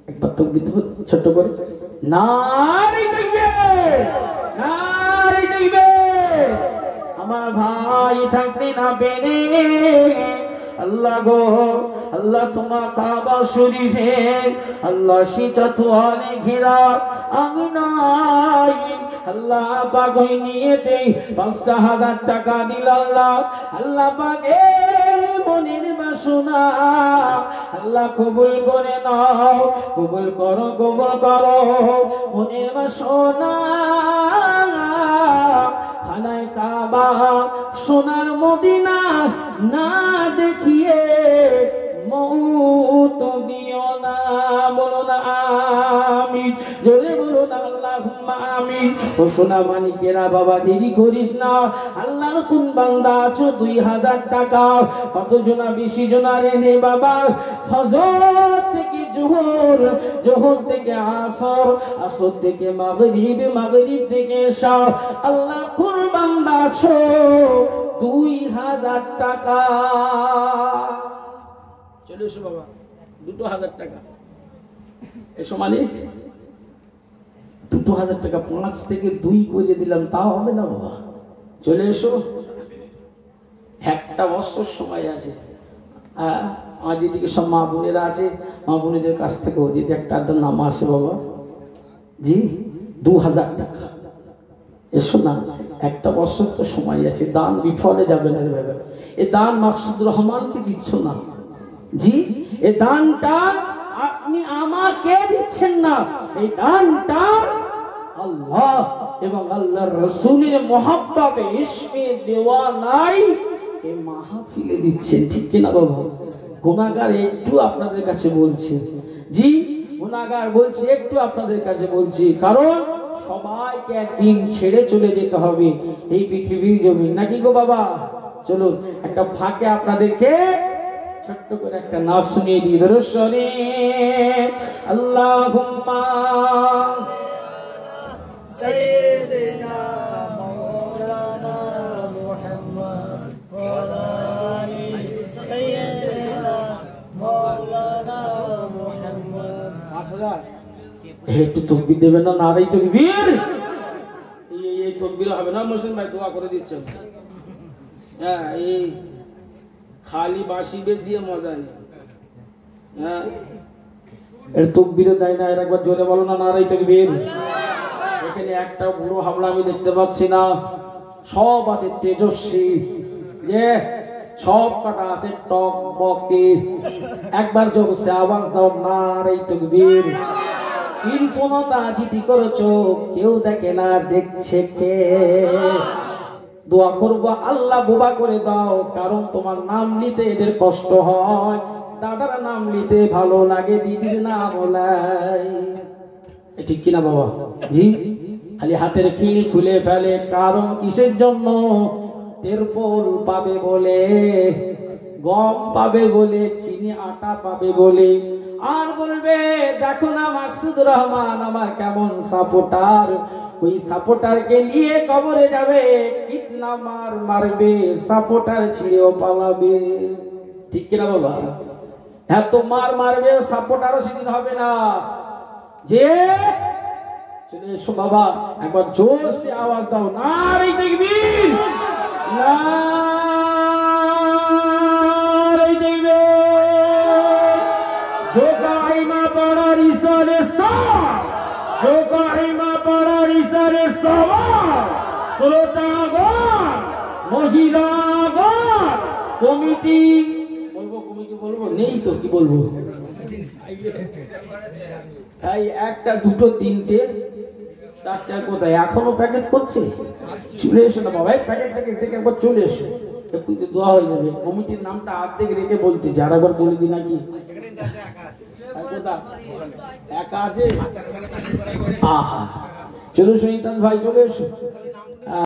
Speaker 1: একবার তকবীর দেব ছোট্ট করে। নারে তাকবীর, নারে তাকবীর। আমার ভাই থাকতে না পেরে আল্লাহ গো, আল্লাহ তোমার কাবা শরীফে আল্লাহ সিচাতুয়ালে ঘেরা আঙিনায় আল্লাহ পাক ওই নিয়েতে ৫,০০০ টাকা দিল আল্লাহ। আল্লাহ পাক মনের বাসনা আল্লাহ কবুল করে নাও, কবুল করো, কবুল করো। মনের বাসনা খানায় কাবা সোনার মদিনা না দেখিয়ে মৌত দিও না। বলো না আমিন, জোরে বলো না আল্লাহুম্মা আমিন। ও সোনা মানিকেরা বাবা দেরি করিস না। আল্লাহর কোন বান্দা আছো ২,০০০ টাকা, কত জনা বেশি জনারে নে বাবা। ফজর থেকে জোহর, জোহর থেকে আসর, আসর থেকে মাগরিব, মাগরিব থেকে এশা। আল্লাহ কোন বান্দা আছো ২,০০০ টাকা। চলে এসো বাবা, ২,০০০ টাকা এসো মানে 2000 টাকা 5 থেকে 2 করে দিলাম, তাও হবে না বাবা। চলে এসো, একটা বছর সময় আছে। আমার যেদিকে সব মা বোনেরা আছে, মা বোনেদের কাছ থেকেও যদি একটা নাম আসে বাবা, জি 2000 টাকা, এসো না, একটা বছর তো সময় আছে, দান বিফলে যাবে না বাবা। এ দান মাকসুদ রহমানকে দিচ্ছ না জি, এই দানটা আপনি আমাকে দিচ্ছেন না, এই দানটা আল্লাহ এবং আল্লাহর রাসূলের মহব্বতে ইশকে দেওয়ানাই এই মাহফিলে দিচ্ছেন, ঠিক কিনা বাবা? গুনাহগার একটু আপনাদের কাছে বলছি, জি গুনাহগার বলছি, একটু আপনাদের কাছে বলছি, কারণ সবাইকে একদিন ছেড়ে চলে যেতে হবে এই পৃথিবীর জমি, নাকি গো বাবা? চলুন একটা ফাঁকে আপনাদেরকে ছোট্ট করে একটা নাচ শুনিয়ে দিই। দরুদ শরীফ, আল্লাহুম্মা সাইয়্যিদিনা মাওলানা মুহাম্মদ ওয়া আলি সাইয়্যিদিনা মাওলানা মুহাম্মদ। আসলে একটু তাকবীর দেবেন না? নারে তাকবীর। এই তাকবীর হবে না, মুসলিম ভাই দোয়া করে দিচ্ছেন। হ্যাঁ, এই খালি বাঁশি বেদ দিয়ে মজা নেই। হ্যাঁ, এর তাকবীরও দেয় না, এর একবার জোরে বলো না নারে তাকবীর। এখানে একটা বুড়ো হাবড়া আমি দেখতে পাচ্ছি না, সব আছে তেজস্বী, যে সব কটা আছে টক বকে। একবার জোরসে আওয়াজ দাও নারে তাকবীর। কৃপণতা জিতি করেছো, কেউ দেখে না, দেখছে কে? দোয়া করবো আল্লাহ বোবা করে দাও, কারণ তোমার নাম নিতে এদের কষ্ট হয়, দাদার নাম নিতে ভালো লাগে, দিদির নাম লাই, ঠিক কিনা বাবা? জি, খালি হাতের খিল খুলে ফেলে, কারণ কিসের জন্য? তেরপল পাবে বলে, গম পাবে বলে, চিনি আটা পাবে বলে, আর বলবে দেখো না মাকসুদ রহমান আমার কেমন সাপোর্টার, ওই সাপোর্টারকে নিয়ে কবরে যাবে, কিতনা মার মারবে, সাপোর্টার ছিঁড়েও পালাবে, ঠিক কিনা বাবা? হ্যাঁ, তো মার মারবে, সাপোর্টারও সেদিন হবে না। যে চলে এসো বাবা, একবার জোরসে আওয়াজ দাও নারে তাকবীর, নারে তাকবীর। जो काइमा पड़ा रिसाले सवार, जो काइमा पड़ा रिसाले सवार, শ্রোতাগণ, মহিলাগণ, কমিটি বলবো, কমিটি বলবো, নেই তো কি বলবো, তাই একটা দুটো তিনটে চারটা কোথায় এখনো প্যাকেট করছে? চলে এসো না বাবা, প্যাকেট প্যাকেট থেকে একবার চলে এসো, একটু দোয়া হয়ে যাবে। কমিটির নামটা অর্ধেক রেখে বলতেছি, আর একবার বলে দিই নাকি? একা আছে? আহা, চলো শহীদ ভাই চলে এসো।